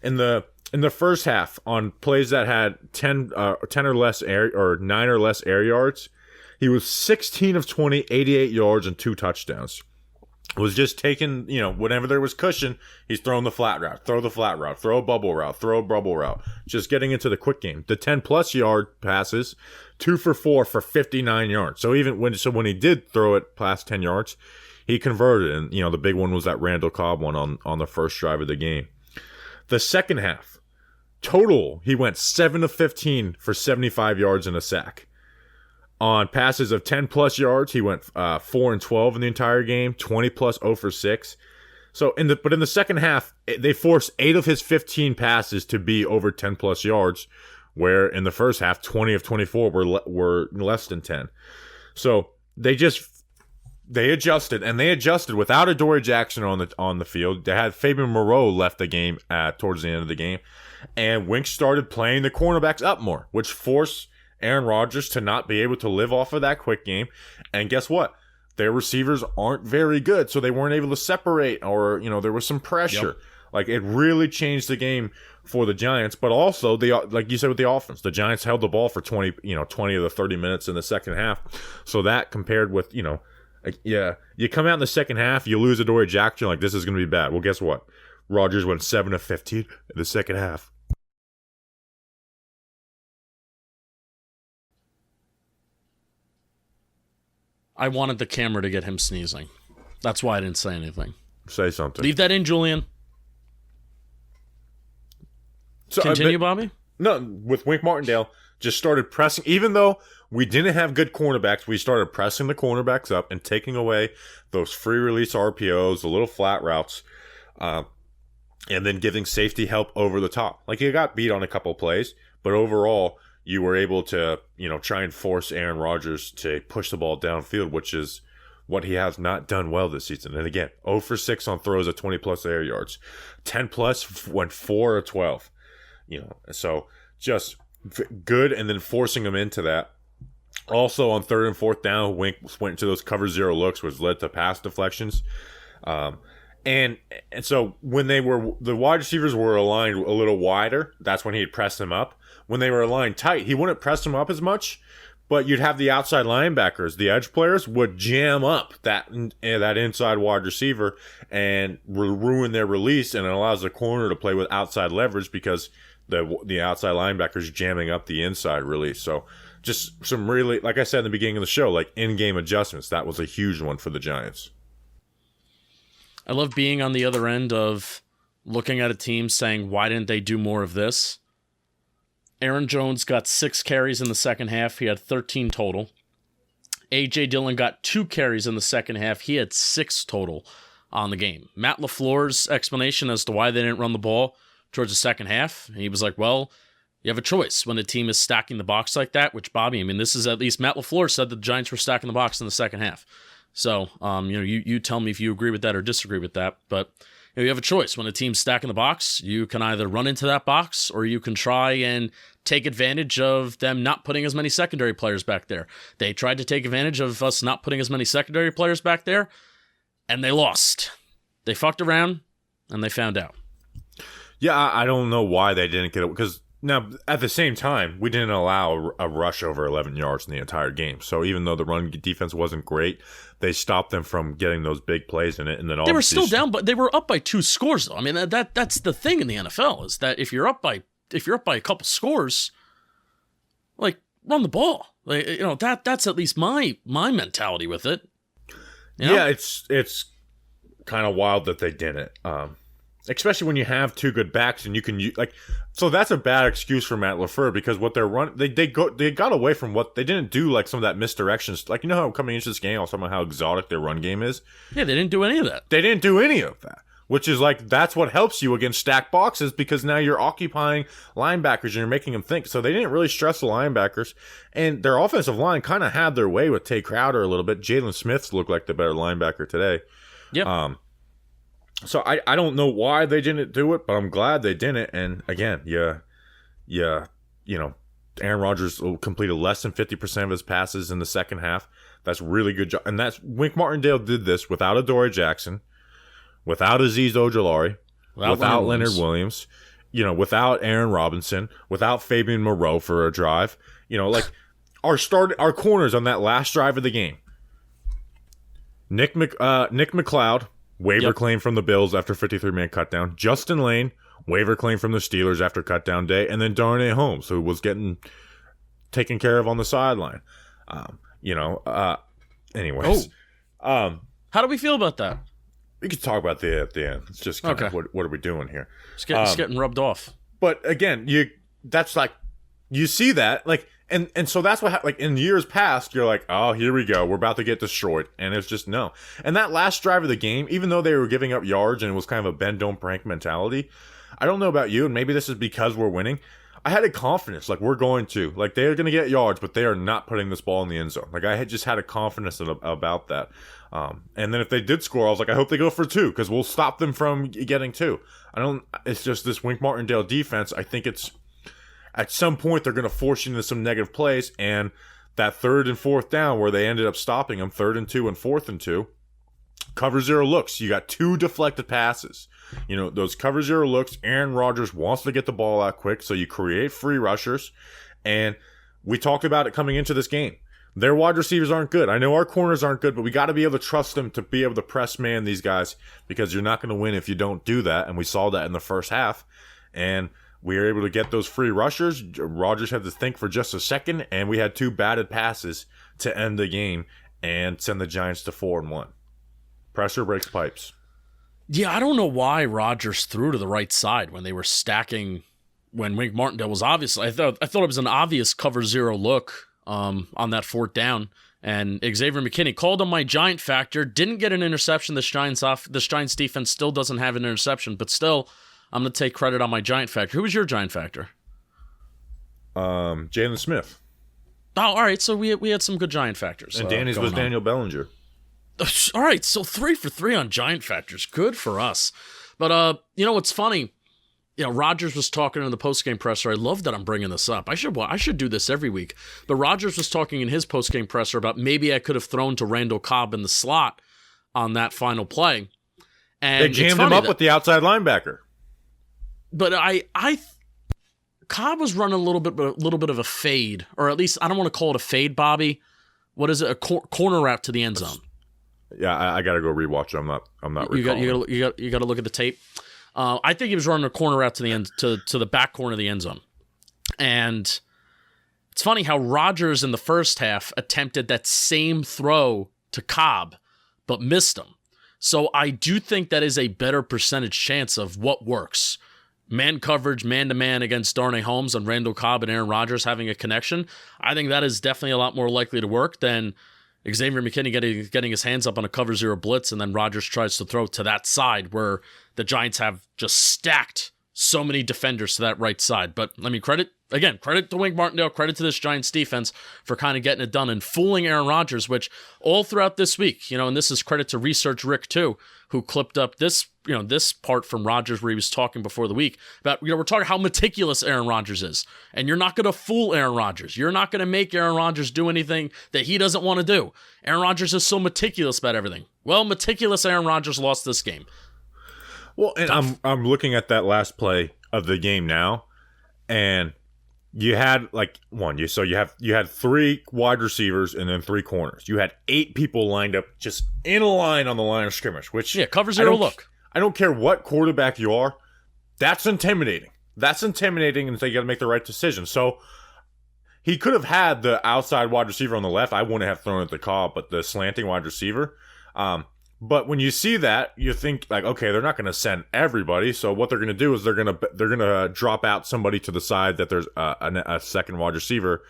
[SPEAKER 1] In the first half, on plays that had 10 or less air or 9 or less air yards, he was 16 of 20, 88 yards and 2 touchdowns. Was just taking, whenever there was cushion, he's throwing the flat route, throw a bubble route, just getting into the quick game. The 10-plus yard passes, 2 for 4 for 59 yards. So when he did throw it past 10 yards, he converted. And, the big one was that Randall Cobb one on the first drive of the game. The second half, total, he went 7 of 15 for 75 yards and a sack. On passes of 10-plus yards, he went 4 and 12 in the entire game, 20-plus 0 for 6. So, in the second half, they forced 8 of his 15 passes to be over 10-plus yards, where in the first half, 20 of 24 were less than 10. So, they adjusted, and they adjusted without Adoree Jackson on the field. They had Fabian Moreau left the game towards the end of the game, and Wink started playing the cornerbacks up more, which forced Aaron Rodgers to not be able to live off of that quick game. And guess what? Their receivers aren't very good, so they weren't able to separate, or, there was some pressure. Yep. Like, it really changed the game for the Giants, but also, like you said with the offense, the Giants held the ball for 20 of the 30 minutes in the second half. So that compared with, you come out in the second half, you lose Adoree Jackson, like, this is going to be bad. Well, guess what? Rodgers went 7 of 15 in the second half.
[SPEAKER 2] I wanted the camera to get him sneezing. That's why I didn't say anything.
[SPEAKER 1] Say something.
[SPEAKER 2] Leave that in, Julian. So, continue, Bobby?
[SPEAKER 1] No, with Wink Martindale, just started pressing. Even though we didn't have good cornerbacks, we started pressing the cornerbacks up and taking away those free release RPOs, the little flat routes. and then giving safety help over the top. Like, you got beat on a couple plays, but overall, you were able to, try and force Aaron Rodgers to push the ball downfield, which is what he has not done well this season. And again, 0 for 6 on throws at 20-plus air yards. 10-plus went 4 or 12. So just good, and then forcing him into that. Also, on 3rd and 4th down, Wink went into those cover zero looks, which led to pass deflections. And so when the wide receivers were aligned a little wider, that's when he'd press them up. When they were aligned tight, he wouldn't press them up as much, but you'd have the outside linebackers, the edge players, would jam up that inside wide receiver and ruin their release, and it allows the corner to play with outside leverage because the outside linebackers jamming up the inside release. So just some really, like I said in the beginning of the show, like in-game adjustments. That was a huge one for the Giants.
[SPEAKER 2] I love being on the other end of looking at a team saying, why didn't they do more of this? Aaron Jones got 6 carries in the second half. He had 13 total. A.J. Dillon got 2 carries in the second half. He had 6 total on the game. Matt LaFleur's explanation as to why they didn't run the ball towards the second half, he was like, well, you have a choice when a team is stacking the box like that, which, Bobby, this is at least Matt LaFleur said that the Giants were stacking the box in the second half. So, you tell me if you agree with that or disagree with that, but you have a choice. When a team's stacking the box, you can either run into that box or you can try and take advantage of them not putting as many secondary players back there. They tried to take advantage of us not putting as many secondary players back there, and they lost. They fucked around, and they found out.
[SPEAKER 1] Yeah, I don't know why they didn't get it, because now, at the same time, we didn't allow a rush over 11 yards in the entire game. So even though the run defense wasn't great, they stopped them from getting those big plays in it. And then
[SPEAKER 2] they were still down, but they were up by 2 scores, though. That's the thing in the NFL, is that if you're up by a couple scores, like, run the ball. Like, that's at least my mentality with it.
[SPEAKER 1] Yeah, it's kind of wild that they didn't. Especially when you have 2 good backs and you can so that's a bad excuse for Matt LaFleur, because what they're running, they got away from what they didn't do, like some of that misdirections. Like, how coming into this game, I was talking about how exotic their run game is.
[SPEAKER 2] Yeah, they didn't do any of that.
[SPEAKER 1] They didn't do any of that, which is that's what helps you against stacked boxes, because now you're occupying linebackers and you're making them think. So they didn't really stress the linebackers, and their offensive line kind of had their way with Tay Crowder a little bit. Jalen Smith looked like the better linebacker today.
[SPEAKER 2] Yeah.
[SPEAKER 1] So I don't know why they didn't do it, but I'm glad they didn't. And again, Aaron Rodgers completed less than 50% of his passes in the second half. That's really good job. And that's Wink Martindale did this without Adoree Jackson, without Azeez Ojulari, without Leonard Williams, without Aaron Robinson, without Fabian Moreau for a drive. Our corners on that last drive of the game. Nick McLeod, waiver claim from the Bills after 53-man cutdown. Justin Lane, waiver claim from the Steelers after cutdown day. And then Darnay Holmes, who was getting taken care of on the sideline. Anyways.
[SPEAKER 2] How do we feel about that?
[SPEAKER 1] We could talk about that at the end. It's just kind of what are we doing here?
[SPEAKER 2] It's getting rubbed off.
[SPEAKER 1] But again, you see that, and so that's what in years past, you're like, oh, here we go, we're about to get destroyed, and it's just no. And that last drive of the game, even though they were giving up yards and it was kind of a bend don't break mentality, I don't know about you, and maybe this is because we're winning, I had a confidence, they're going to get yards, but they are not putting this ball in the end zone. I had just had a confidence about that. And then if they did score, I was like, I hope they go for 2, because we'll stop them from getting 2. It's just this Wink Martindale defense. I think it's at some point they're going to force you into some negative plays, and that 3rd and 4th down where they ended up stopping them, 3rd and 2 and 4th and 2, cover zero looks. You got 2 deflected passes. Those cover zero looks, Aaron Rodgers wants to get the ball out quick, so you create free rushers, and we talked about it coming into this game. Their wide receivers aren't good. I know our corners aren't good, but we got to be able to trust them to be able to press man these guys, because you're not going to win if you don't do that, and we saw that in the first half, and we were able to get those free rushers. Rodgers had to think for just a second, and we had 2 batted passes to end the game and send the Giants to 4-1. Pressure breaks pipes.
[SPEAKER 2] Yeah, I don't know why Rodgers threw to the right side when they were stacking. When Wink Martindale was obviously, I thought it was an obvious cover zero look on that 4th down, and Xavier McKinney called on my Giant factor. Didn't get an interception. This Giants defense still doesn't have an interception, but still. I'm going to take credit on my Giant factor. Who was your Giant factor?
[SPEAKER 1] Jalen Smith.
[SPEAKER 2] Oh, all right. So we had some good Giant factors.
[SPEAKER 1] And Danny's was Daniel Bellinger.
[SPEAKER 2] All right. So 3 for 3 on Giant factors. Good for us. But, what's funny? Rodgers was talking in the postgame presser. I love that I'm bringing this up. I should do this every week. But Rodgers was talking in his postgame presser about maybe I could have thrown to Randall Cobb in the slot on that final play. And
[SPEAKER 1] they jammed him up with the outside linebacker.
[SPEAKER 2] But Cobb was running a little bit of a fade, or at least I don't want to call it a fade, Bobby. What is it? A corner route to the end zone.
[SPEAKER 1] Yeah, I got to go rewatch it. I'm not recalling.
[SPEAKER 2] You got to look at the tape. I think he was running a corner route to the end to the back corner of the end zone. And it's funny how Rodgers in the first half attempted that same throw to Cobb, but missed him. So I do think that is a better percentage chance of what works. Man coverage, man-to-man against Darnay Holmes and Randall Cobb and Aaron Rodgers having a connection. I think that is definitely a lot more likely to work than Xavier McKinney getting his hands up on a cover zero blitz and then Rodgers tries to throw to that side where the Giants have just stacked so many defenders to that right side. But I mean, credit to Wink Martindale, credit to this Giants defense for kind of getting it done and fooling Aaron Rodgers, which all throughout this week, and this is credit to Research Rick too, who clipped up this part from Rodgers where he was talking before the week about, we're talking how meticulous Aaron Rodgers is. And you're not going to fool Aaron Rodgers. You're not going to make Aaron Rodgers do anything that he doesn't want to do. Aaron Rodgers is so meticulous about everything. Well, meticulous Aaron Rodgers lost this game.
[SPEAKER 1] Well, and I'm looking at that last play of the game now, and you had you had 3 wide receivers and then 3 corners. You had 8 people lined up just in a line on the line of scrimmage, which
[SPEAKER 2] cover zero look.
[SPEAKER 1] I don't care what quarterback you are. That's intimidating. And so you got to make the right decision. So he could have had the outside wide receiver on the left. I wouldn't have thrown it to Cobb, but the slanting wide receiver. But when you see that, you think like, okay, they're not going to send everybody. So what they're going to do is they're going to drop out somebody to the side that there's a second wide receiver,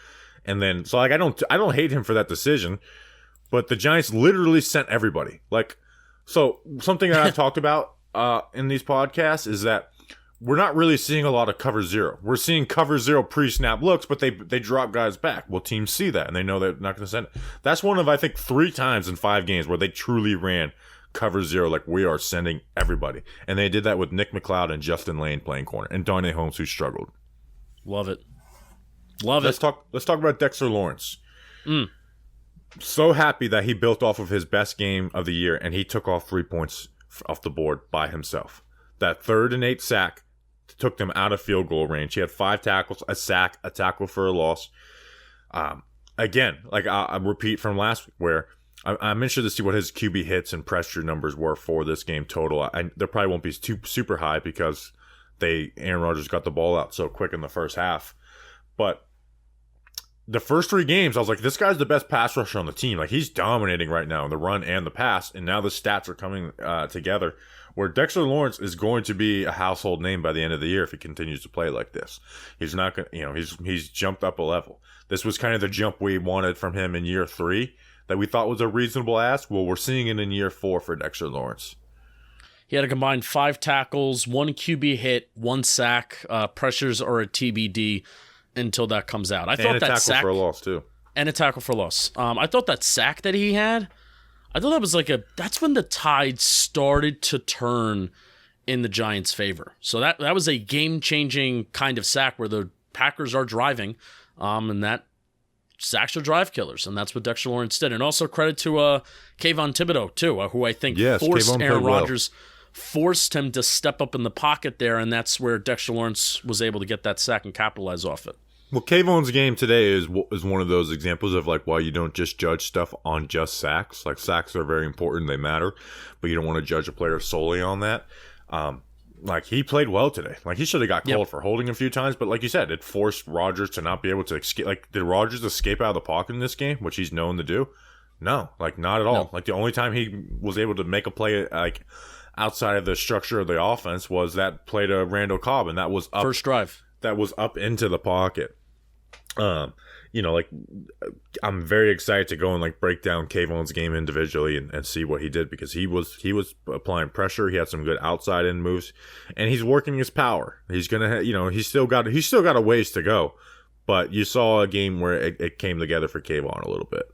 [SPEAKER 1] and then so like I don't hate him for that decision, but the Giants literally sent everybody. Like, so something that I've talked about in these podcasts is that we're not really seeing a lot of cover zero. We're seeing cover zero pre-snap looks, but they drop guys back. Well, teams see that, and they know they're not going to send it. That's one of, I think, 3 times in 5 games where they truly ran cover zero, like we are sending everybody. And they did that with Nick McLeod and Justin Lane playing corner, and Darnay Holmes, who struggled.
[SPEAKER 2] Love it.
[SPEAKER 1] Let's talk about Dexter Lawrence. So happy that he built off of his best game of the year, and he took off 3 points off the board by himself. That 3rd and 8 sack took them out of field goal range. He had 5 tackles, a sack, a tackle for a loss. Again, like I repeat from last week, where I'm interested to see what his QB hits and pressure numbers were for this game total. There probably won't be super high because Aaron Rodgers got the ball out so quick in the first half. But the first 3 games, I was like, this guy's the best pass rusher on the team. Like, he's dominating right now in the run and the pass, and now the stats are coming together, where Dexter Lawrence is going to be a household name by the end of the year if he continues to play like this. He's not going to, he's jumped up a level. This was kind of the jump we wanted from him in year 3 that we thought was a reasonable ask. Well, we're seeing it in year 4 for Dexter Lawrence.
[SPEAKER 2] He had a combined 5 tackles, 1 QB hit, 1 sack. Pressures are a TBD until that comes out. I thought that sack
[SPEAKER 1] for a loss too,
[SPEAKER 2] and a tackle for loss. I thought that sack that he had, I thought that was that's when the tide started to turn in the Giants' favor. So that was a game-changing kind of sack where the Packers are driving, and that sacks are drive killers, and that's what Dexter Lawrence did. And also credit to Kayvon Thibodeau too, who I think forced Aaron Rodgers. Forced him to step up in the pocket there, and that's where Dexter Lawrence was able to get that sack and capitalize off it.
[SPEAKER 1] Well, Kayvon's game today is one of those examples of like why you don't just judge stuff on just sacks. Like, sacks are very important, they matter, but you don't want to judge a player solely on that. Like, he played well today. Like, he should have got called for holding a few times, but like you said, it forced Rodgers to not be able to escape. Like, did Rodgers escape out of the pocket in this game, which he's known to do? No, like, not at all. No. Like, the only time he was able to make a play like outside of the structure of the offense was that play to Randall Cobb, and that was up
[SPEAKER 2] first drive.
[SPEAKER 1] That was up into the pocket. like I'm very excited to go and like break down Kayvon's game individually and see what he did, because he was applying pressure. He had some good outside in moves, and he's working his power. He's gonna, he's still got a ways to go, but you saw a game where it came together for Kayvon a little bit.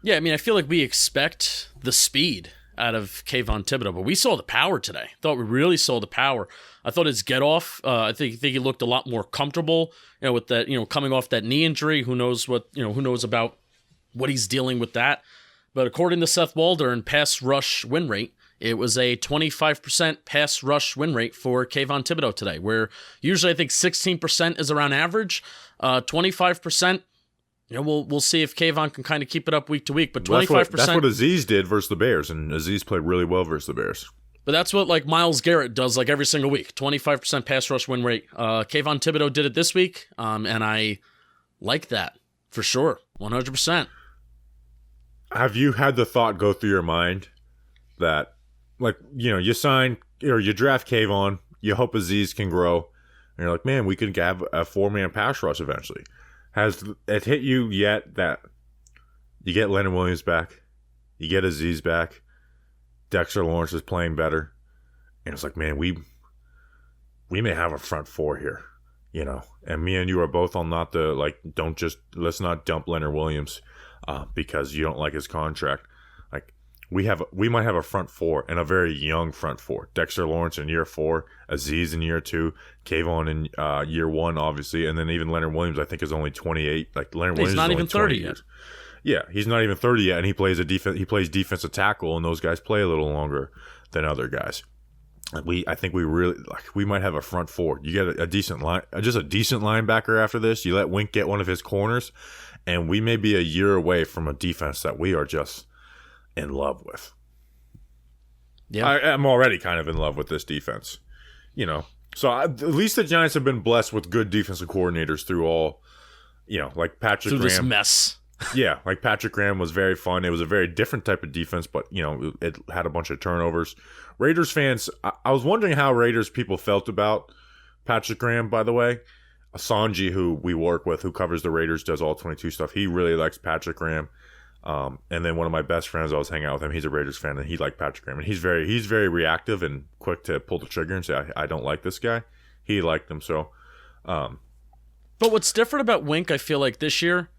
[SPEAKER 2] Yeah, I mean, I feel like we expect the speed out of Kayvon Thibodeau, but we saw the power today. Thought we really saw the power. I thought his get off. I think he looked a lot more comfortable. With that, coming off that knee injury. Who knows about what he's dealing with that. But according to Seth Waldern, pass rush win rate, it was a 25% pass rush win rate for Kayvon Thibodeau today, where usually I think 16% is around average. 25%. We'll see if Kayvon can kind of keep it up week to week, but 25%.
[SPEAKER 1] That's what Aziz did versus the Bears, and Aziz played really well versus the Bears.
[SPEAKER 2] But that's what like Myles Garrett does like every single week. 25% pass rush win rate. Kayvon Thibodeau did it this week, and I like that for sure, 100%.
[SPEAKER 1] Have you had the thought go through your mind that, like, you sign or you draft Kayvon, you hope Aziz can grow, and you're like, man, we could have a 4-man pass rush eventually. Has it hit you yet that you get Leonard Williams back, you get Aziz back, Dexter Lawrence is playing better, and it's like, man, we may have a front four here, and me and you are both on not the, like, let's not dump Leonard Williams because you don't like his contract. Like, we might have a front four, and a very young front four. Dexter Lawrence in year 4, Aziz in year 2, Kayvon in year 1, obviously, and then even Leonard Williams, I think, is only 28. Like, Leonard Williams
[SPEAKER 2] he's not
[SPEAKER 1] is
[SPEAKER 2] even 30 yet.
[SPEAKER 1] Yeah, he's not even 30 yet, and he plays defensive tackle, and those guys play a little longer than other guys. I think we might have a front four. You get a decent linebacker after this. You let Wink get one of his corners, and we may be a year away from a defense that we are just in love with. Yeah, I'm already kind of in love with this defense. So at least the Giants have been blessed with good defensive coordinators through all. Like Patrick Graham.
[SPEAKER 2] This mess.
[SPEAKER 1] Yeah, like Patrick Graham was very fun. It was a very different type of defense, but, it had a bunch of turnovers. Raiders fans, I was wondering how Raiders people felt about Patrick Graham, by the way. Sanji, who we work with, who covers the Raiders, does all 22 stuff. He really likes Patrick Graham. And then one of my best friends, I was hanging out with him. He's a Raiders fan, and he liked Patrick Graham. And he's very reactive and quick to pull the trigger and say, I don't like this guy. He liked him, so.
[SPEAKER 2] But what's different about Wink, I feel like, this year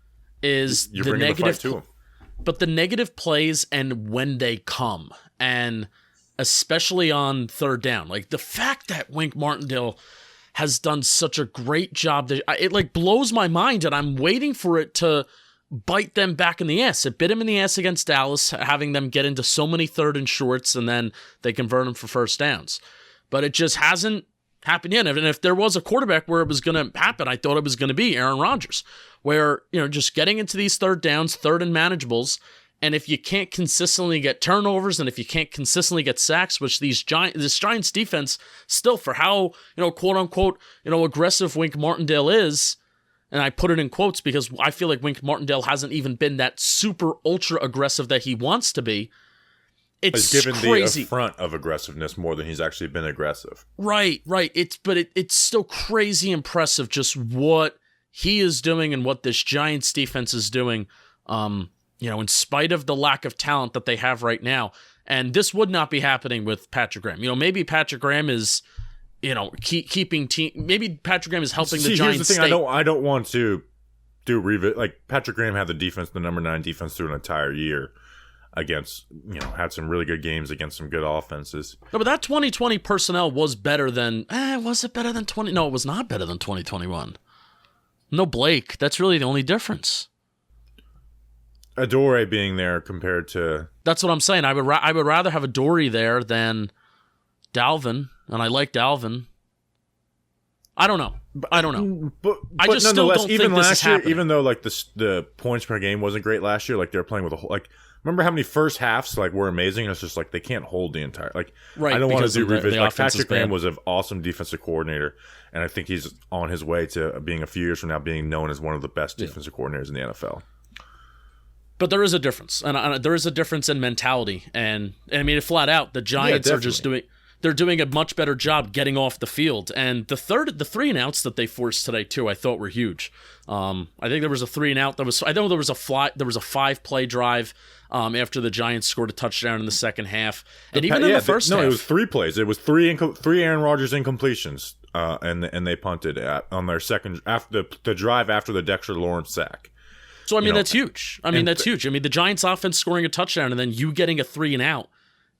[SPEAKER 2] is
[SPEAKER 1] you're
[SPEAKER 2] the negative
[SPEAKER 1] to him.
[SPEAKER 2] But the negative plays and when they come, and especially on third down, like the fact that Wink Martindale has done such a great job, it like blows my mind, and I'm waiting for it to bite them back in the ass. It bit him in the ass against Dallas, having them get into so many third and shorts, and then they convert them for first downs. But it just hasn't happened yet. And if there was a quarterback where it was going to happen, I thought it was going to be Aaron Rodgers, where, just getting into these third downs, third and manageables, and if you can't consistently get turnovers, and if you can't consistently get sacks, which this Giants defense still, for how, quote unquote, aggressive Wink Martindale is, and I put it in quotes because I feel like Wink Martindale hasn't even been that super ultra aggressive that he wants to be. It's
[SPEAKER 1] given
[SPEAKER 2] crazy.
[SPEAKER 1] The affront of aggressiveness more than he's actually been aggressive.
[SPEAKER 2] Right. It's still crazy impressive just what he is doing and what this Giants defense is doing. In spite of the lack of talent that they have right now, and this would not be happening with Patrick Graham. Maybe Patrick Graham is, keeping team. Maybe Patrick Graham is helping the Giants.
[SPEAKER 1] Here's the thing: I don't want to do revisit. Like Patrick Graham had the number 9 defense through an entire year. Against, had some really good games against some good offenses.
[SPEAKER 2] No, but that 2020 personnel was better than, was it better than 20? No, it was not better than 2021. No Blake. That's really the only difference.
[SPEAKER 1] Adore being there compared to...
[SPEAKER 2] That's what I'm saying. I would rather have Adore there than Dalvin, and I like Dalvin. I don't know.
[SPEAKER 1] But
[SPEAKER 2] I just still don't think this is happening.
[SPEAKER 1] Even though like the points per game wasn't great last year, like they were playing with a whole... Like, remember how many first halves like were amazing? It's just like they can't hold the entire
[SPEAKER 2] Right,
[SPEAKER 1] I don't want to do revision. Like
[SPEAKER 2] Patrick
[SPEAKER 1] Graham was an awesome defensive coordinator, and I think he's on his way to being a few years from now being known as one of the best defensive coordinators in the NFL.
[SPEAKER 2] But there is a difference, and there is a difference in mentality, and I mean flat out the Giants are just doing they're doing a much better job getting off the field. And the 3-and-outs that they forced today too, I thought were huge. I think there was a 3-and-out. I know there was a 5-play drive after the Giants scored a touchdown in the second half, and even in the first half.
[SPEAKER 1] No, it was 3 plays. It was three Aaron Rodgers incompletions, and they punted on their second after the drive after the Dexter Lawrence sack.
[SPEAKER 2] So I mean that's huge. That's huge. I mean the Giants offense scoring a touchdown and then you getting a 3-and-out.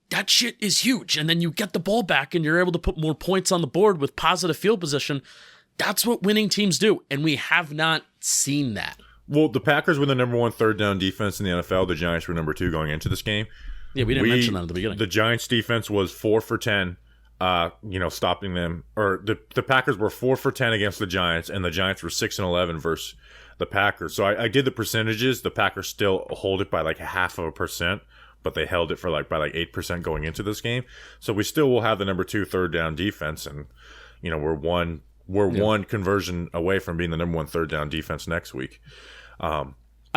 [SPEAKER 2] That shit is huge. And then you get the ball back and you're able to put more points on the board with positive field position. That's what winning teams do. And we have not seen that.
[SPEAKER 1] Well, the Packers were the number 1 third down defense in the NFL. The Giants were number 2 going into this game.
[SPEAKER 2] Yeah, we didn't mention that at the beginning.
[SPEAKER 1] The Giants defense was 4 for 10, stopping them. Or the Packers were 4 for 10 against the Giants, and the Giants were 6 and 11 versus the Packers. So I did the percentages. The Packers still hold it by like 0.5%. But they held it for by 8% going into this game. So we still will have the number 2 third down defense, and we're one conversion away from being the number 1 third down defense next week.
[SPEAKER 2] I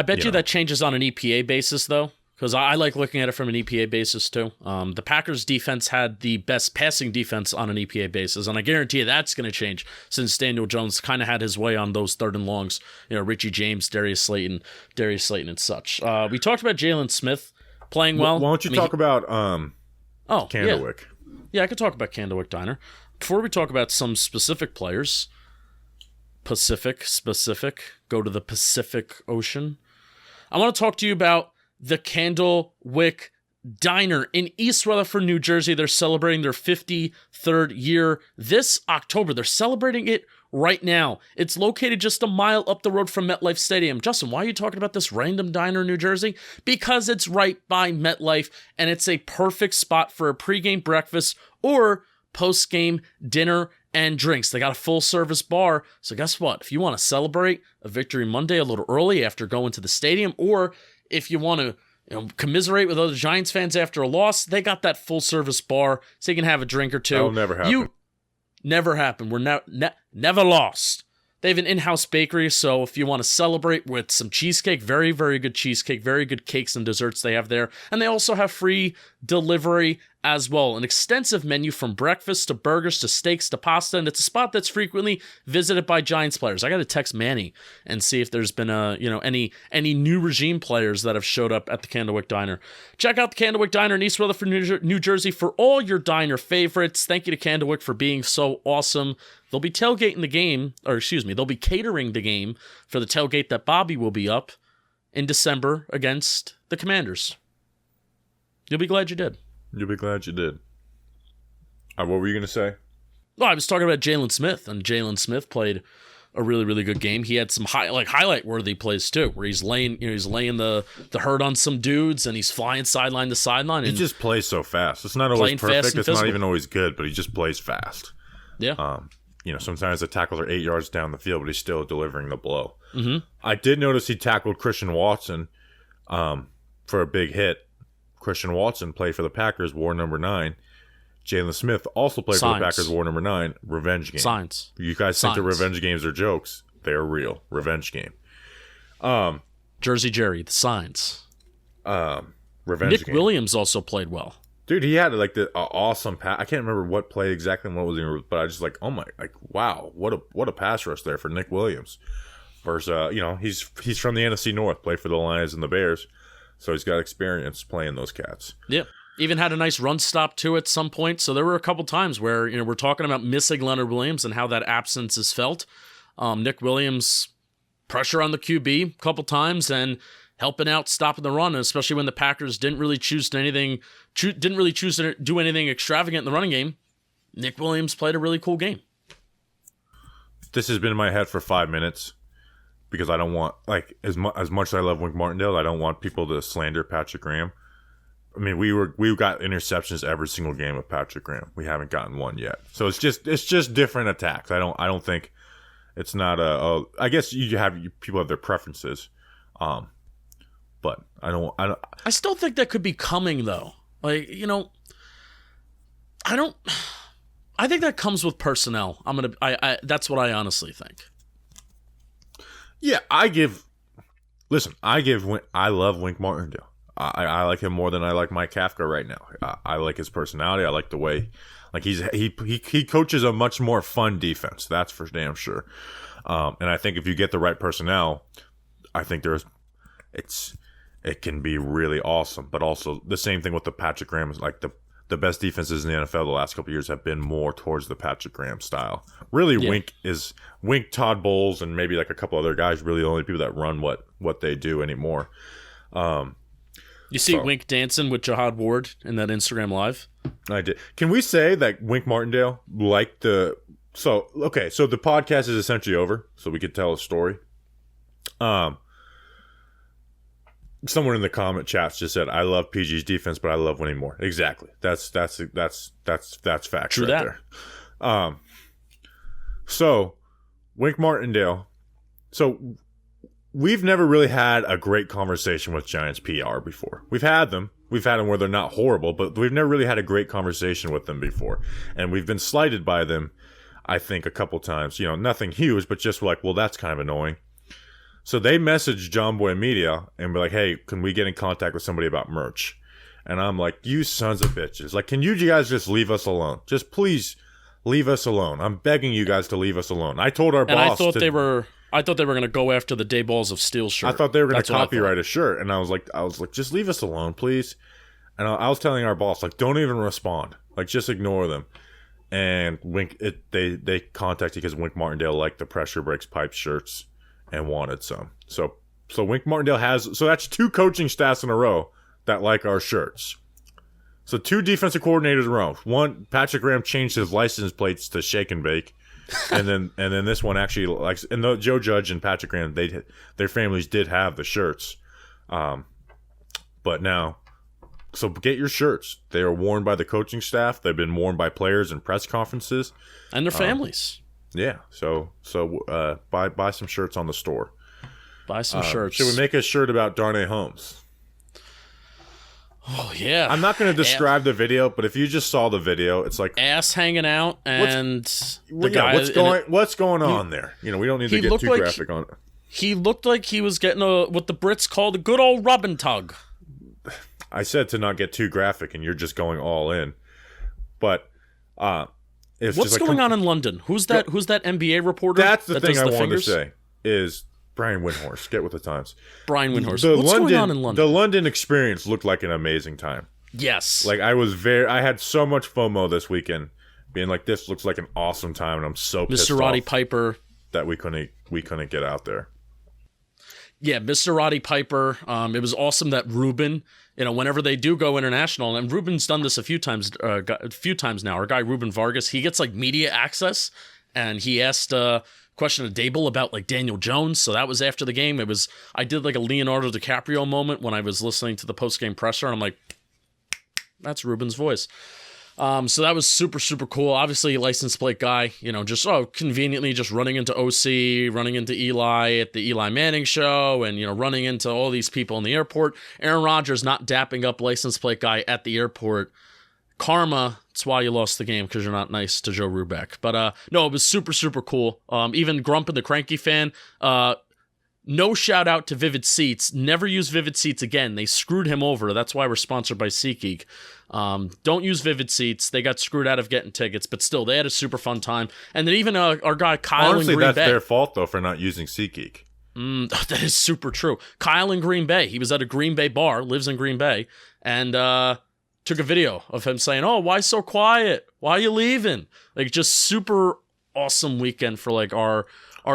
[SPEAKER 2] bet you that changes on an EPA basis though, because I like looking at it from an EPA basis too. The Packers defense had the best passing defense on an EPA basis, and I guarantee you that's going to change since Daniel Jones kind of had his way on those 3rd and longs. Richie James, Darius Slayton, and such. We talked about Jalen Smith playing well.
[SPEAKER 1] Why don't you talk about Candlewick?
[SPEAKER 2] Yeah, I could talk about Candlewick Diner. Before we talk about some specific players, specific, go to the Pacific Ocean. I want to talk to you about the Candlewick Diner in East Rutherford, New Jersey. They're celebrating their 53rd year this October. They're celebrating it right now. It's located just a mile up the road from MetLife Stadium. Justin, why are you talking about this random diner in New Jersey? Because it's right by MetLife, and it's a perfect spot for a pregame breakfast or post-game dinner and drinks. They got a full-service bar, so guess what? If you want to celebrate a victory Monday a little early after going to the stadium, or if you want to commiserate with other Giants fans after a loss, they got that full-service bar, so you can have a drink or two.
[SPEAKER 1] That'll never happen.
[SPEAKER 2] Never happened. We're never lost. They have an in-house bakery, so if you want to celebrate with some cheesecake, very, very good cheesecake, very good cakes and desserts they have there. And they also have free delivery as well. An extensive menu from breakfast to burgers to steaks to pasta, and it's a spot that's frequently visited by Giants players. I got to text Manny and see if there's been any new regime players that have showed up at the Candlewick Diner. Check out the Candlewick Diner in East Rutherford, New Jersey for all your diner favorites. Thank you to Candlewick for being so awesome. They'll be tailgating the game, they'll be catering the game for the tailgate that Bobby will be up in December against the Commanders. You'll be glad you did.
[SPEAKER 1] You'll be glad you did. What were you going to say?
[SPEAKER 2] Well, I was talking about Jalen Smith, and Jalen Smith played a really, really good game. He had some highlight-worthy plays too, where he's laying the hurt on some dudes, and he's flying sideline to sideline.
[SPEAKER 1] He just plays so fast. It's not always perfect. It's not even always good, but he just plays fast.
[SPEAKER 2] Yeah.
[SPEAKER 1] Sometimes the tackles are 8 yards down the field, but he's still delivering the blow.
[SPEAKER 2] Mm-hmm.
[SPEAKER 1] I did notice he tackled Christian Watson for a big hit. Christian Watson played for the Packers, wore number 9. Jalen Smith also played for the Packers, wore number 9. Revenge game.
[SPEAKER 2] Signs.
[SPEAKER 1] You guys think the revenge games are jokes? They're real. Revenge game.
[SPEAKER 2] Jersey Jerry, the signs.
[SPEAKER 1] Revenge
[SPEAKER 2] Nick
[SPEAKER 1] game.
[SPEAKER 2] Williams also played well.
[SPEAKER 1] Dude, he had the awesome pass. I can't remember what play exactly and what was in, but I just wow, what a pass rush there for Nick Williams. Versus, he's from the NFC North, played for the Lions and the Bears, so he's got experience playing those cats.
[SPEAKER 2] Yeah, even had a nice run stop too at some point. So there were a couple times where we're talking about missing Leonard Williams and how that absence is felt. Nick Williams pressure on the QB a couple times and helping out, stopping the run, especially when the Packers didn't really choose to do anything extravagant in the running game. Nick Williams played a really cool game.
[SPEAKER 1] This has been in my head for 5 minutes because I don't want, as much as I love Wink Martindale, I don't want people to slander Patrick Graham. I mean, we got interceptions every single game of Patrick Graham. We haven't gotten one yet, so it's just different attacks. I don't think it's not I guess people have their preferences. But I
[SPEAKER 2] still think that could be coming though. I think that comes with personnel. That's what I honestly think.
[SPEAKER 1] Yeah, I love Wink Martindale. I like him more than I like Mike Kafka right now. I like his personality. I like the way, Like he coaches a much more fun defense. That's for damn sure. And I think if you get the right personnel, I think it can be really awesome. But also the same thing with the Patrick Graham. Like the best defenses in the NFL the last couple of years have been more towards the Patrick Graham style. Really, Wink, Todd Bowles, and maybe like a couple other guys. Really, the only people that run what they do anymore.
[SPEAKER 2] You see Wink dancing with Jihad Ward in that Instagram live?
[SPEAKER 1] I did. Can we say that Wink Martindale liked the... So the podcast is essentially over, so we could tell a story. Someone in the comment chats just said, "I love PG's defense, but I love winning more." Exactly. That's fact.
[SPEAKER 2] True
[SPEAKER 1] right
[SPEAKER 2] that.
[SPEAKER 1] There. So Wink Martindale. So we've never really had a great conversation with Giants PR before. We've had them where they're not horrible, but we've never really had a great conversation with them before, and we've been slighted by them, I think, a couple times. Nothing huge, but just like, well, that's kind of annoying. So they messaged John Boy Media and be like, "Hey, can we get in contact with somebody about merch?" And I'm like, "You sons of bitches. Like, can you guys just leave us alone? Just please leave us alone. I'm begging you guys to leave us alone." I told our boss.
[SPEAKER 2] I thought they were going to go after the Day Balls of Steel shirt.
[SPEAKER 1] I thought they were going to copyright a shirt. And I was like, just leave us alone, please. And I was telling our boss, like, don't even respond. Like, just ignore them. And they contacted because Wink Martindale liked the Pressure Breaks Pipe shirts and wanted some. So Wink Martindale has... So that's 2 coaching staffs in a row that like our shirts. So 2 defensive coordinators in a row. One, Patrick Graham changed his license plates to Shake and Bake. and then this one actually likes... And Joe Judge and Patrick Graham, their families did have the shirts. But now... So get your shirts. They are worn by the coaching staff. They've been worn by players in press conferences.
[SPEAKER 2] And their families.
[SPEAKER 1] Yeah, so buy some shirts on the store.
[SPEAKER 2] Buy some shirts.
[SPEAKER 1] Should we make a shirt about Darnay Holmes?
[SPEAKER 2] Oh yeah.
[SPEAKER 1] I'm not going to describe the video, but if you just saw the video, it's like
[SPEAKER 2] ass hanging out and
[SPEAKER 1] what's going on there? We don't need to get too graphic on it.
[SPEAKER 2] He looked like he was getting what the Brits call a good old rub and tug.
[SPEAKER 1] I said to not get too graphic, and you're just going all in. But
[SPEAKER 2] what's going on in London? Who's that NBA reporter?
[SPEAKER 1] That's the thing I wanted to say is Brian Windhorst. Get with the times.
[SPEAKER 2] Brian Windhorst. What's going on in London?
[SPEAKER 1] The London experience looked like an amazing time.
[SPEAKER 2] Yes.
[SPEAKER 1] Like I had so much FOMO this weekend, being like, this looks like an awesome time, and I'm so pissed
[SPEAKER 2] Mr. Roddy
[SPEAKER 1] off
[SPEAKER 2] Piper
[SPEAKER 1] that we couldn't get out there.
[SPEAKER 2] Yeah, Mr. Roddy Piper. It was awesome that Ruben, whenever they do go international, and Ruben's done this a few times now. Our guy Ruben Vargas, he gets like media access, and he asked a question of Dable about like Daniel Jones. So that was after the game. I did like a Leonardo DiCaprio moment when I was listening to the post game presser, and I'm like, that's Ruben's voice. So that was super, super cool. Obviously, license plate guy, just conveniently just running into OC, running into Eli at the Eli Manning show, and, running into all these people in the airport. Aaron Rodgers not dapping up license plate guy at the airport. Karma, that's why you lost the game, because you're not nice to Joe Rubeck. But no, it was super, super cool. Even Grump and the Cranky Fan, no shout out to Vivid Seats. Never use Vivid Seats again. They screwed him over. That's why we're sponsored by SeatGeek. Don't use Vivid Seats. They got screwed out of getting tickets, but still, they had a super fun time. And then even our guy Kyle in Green Bay.
[SPEAKER 1] Honestly, that's their fault, though, for not using SeatGeek.
[SPEAKER 2] That is super true. Kyle in Green Bay. He was at a Green Bay bar, lives in Green Bay, and took a video of him saying, "Oh, why so quiet? Why are you leaving?" Like, just super awesome weekend for like our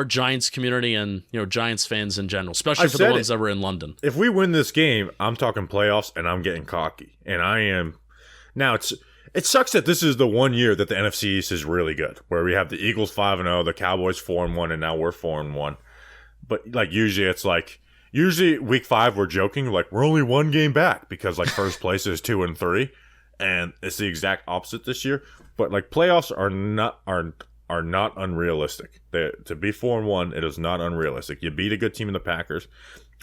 [SPEAKER 2] Giants community and Giants fans in general, especially for the ones that were in London.
[SPEAKER 1] If we win this game, I'm talking playoffs, and I'm getting cocky, and I am. Now it sucks that this is the one year that the NFC East is really good, where we have the Eagles 5-0, the Cowboys 4-1, and now we're 4-1. But like usually week 5 we're joking like we're only 1 game back because like first place is 2-3, and it's the exact opposite this year. But like playoffs are not unrealistic. To be 4-1, it is not unrealistic. You beat a good team in the Packers.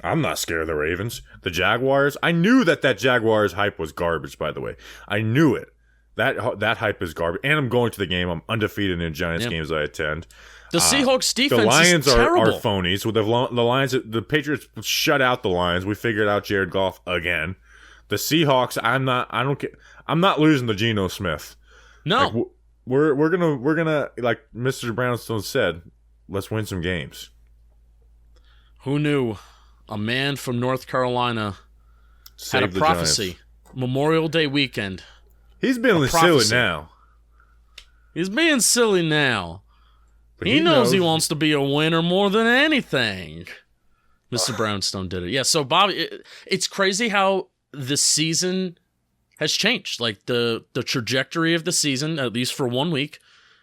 [SPEAKER 1] I'm not scared of the Ravens. The Jaguars. I knew that Jaguars hype was garbage. By the way, I knew it. That hype is garbage. And I'm going to the game. I'm undefeated in Giants games I attend.
[SPEAKER 2] The Seahawks defense
[SPEAKER 1] the Lions
[SPEAKER 2] is terrible.
[SPEAKER 1] are phonies. With the Lions, the Patriots shut out the Lions. We figured out Jared Goff again. The Seahawks. I'm not losing to Geno Smith.
[SPEAKER 2] No.
[SPEAKER 1] Like, we're gonna like Mr. Brownstone said, let's win some games.
[SPEAKER 2] Who knew a man from North Carolina
[SPEAKER 1] Save
[SPEAKER 2] had a
[SPEAKER 1] the
[SPEAKER 2] prophecy?
[SPEAKER 1] Giants.
[SPEAKER 2] Memorial Day weekend.
[SPEAKER 1] He's being silly now.
[SPEAKER 2] He's being silly now.
[SPEAKER 1] But
[SPEAKER 2] He knows he wants to be a winner more than anything. Mr. Brownstone did it. Yeah, so Bobby, it's crazy how the season has changed. Like the trajectory of the season, at least for 1 week,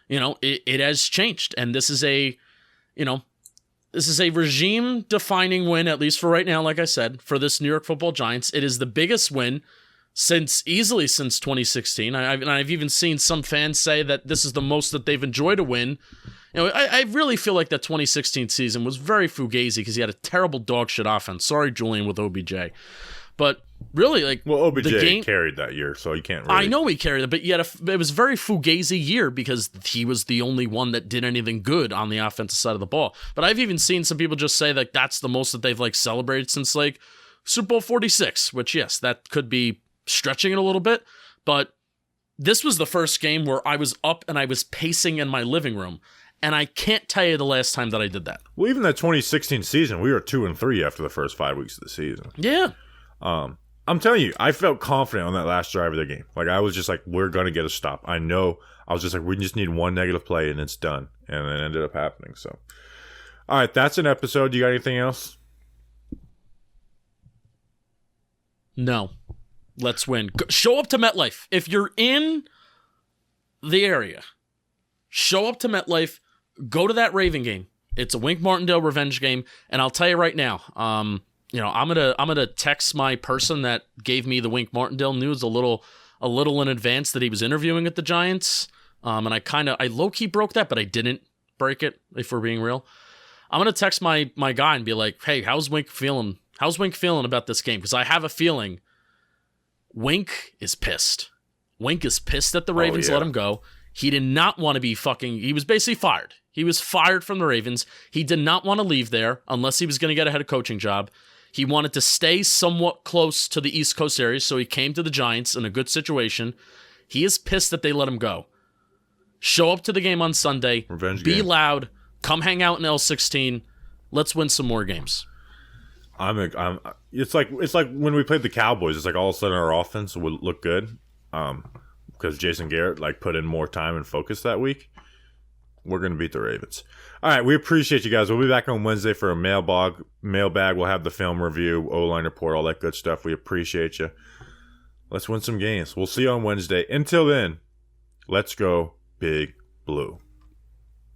[SPEAKER 2] it has changed. And this is a regime-defining win, at least for right now, like I said, for this New York Football Giants. It is the biggest win easily since 2016. I've even seen some fans say that this is the most that they've enjoyed a win. I really feel like that 2016 season was very fugazi because he had a terrible dog shit offense. Sorry, Julian, with OBJ. But really, like,
[SPEAKER 1] OBJ
[SPEAKER 2] the game
[SPEAKER 1] carried that year, so you can't really...
[SPEAKER 2] I know he carried it, but yet it was a very fugazi year because he was the only one that did anything good on the offensive side of the ball. But I've even seen some people just say that that's the most that they've, like, celebrated since, like, Super Bowl 46, which, yes, that could be stretching it a little bit, but this was the first game where I was up and I was pacing in my living room, and I can't tell you the last time that I did that.
[SPEAKER 1] Well, even that 2016 season, we were 2-3 after the first 5 weeks of the season.
[SPEAKER 2] Yeah.
[SPEAKER 1] I'm telling you, I felt confident on that last drive of the game. Like, I was just like, we're going to get a stop. I know. I was just like, we just need one negative play, and it's done. And it ended up happening, so. All right, that's an episode. You got anything else?
[SPEAKER 2] No. Let's win. Show up to MetLife. If you're in the area, show up to MetLife. Go to that Raven game. It's a Wink Martindale revenge game, and I'll tell you right now. I'm gonna text my person that gave me the Wink Martindale news a little in advance that he was interviewing at the Giants. And I low key broke that, but I didn't break it. If we're being real, I'm gonna text my guy and be like, "Hey, how's Wink feeling? How's Wink feeling about this game?" Because I have a feeling Wink is pissed. Wink is pissed that the Ravens let him go. He did not want to be he was basically fired. He was fired from the Ravens. He did not want to leave there unless he was going to get a head coaching job. He wanted to stay somewhat close to the East Coast area, so he came to the Giants in a good situation. He is pissed that they let him go. Show up to the game on Sunday.
[SPEAKER 1] Revenge
[SPEAKER 2] be
[SPEAKER 1] game.
[SPEAKER 2] loud. Come hang out in L16. Let's win some more games.
[SPEAKER 1] It's like when we played the Cowboys. It's like all of a sudden our offense would look good, because Jason Garrett put in more time and focus that week. We're gonna beat the Ravens. All right, we appreciate you guys. We'll be back on Wednesday for a mailbag. We'll have the film review, O-line report, all that good stuff. We appreciate you. Let's win some games. We'll see you on Wednesday. Until then, let's go Big Blue.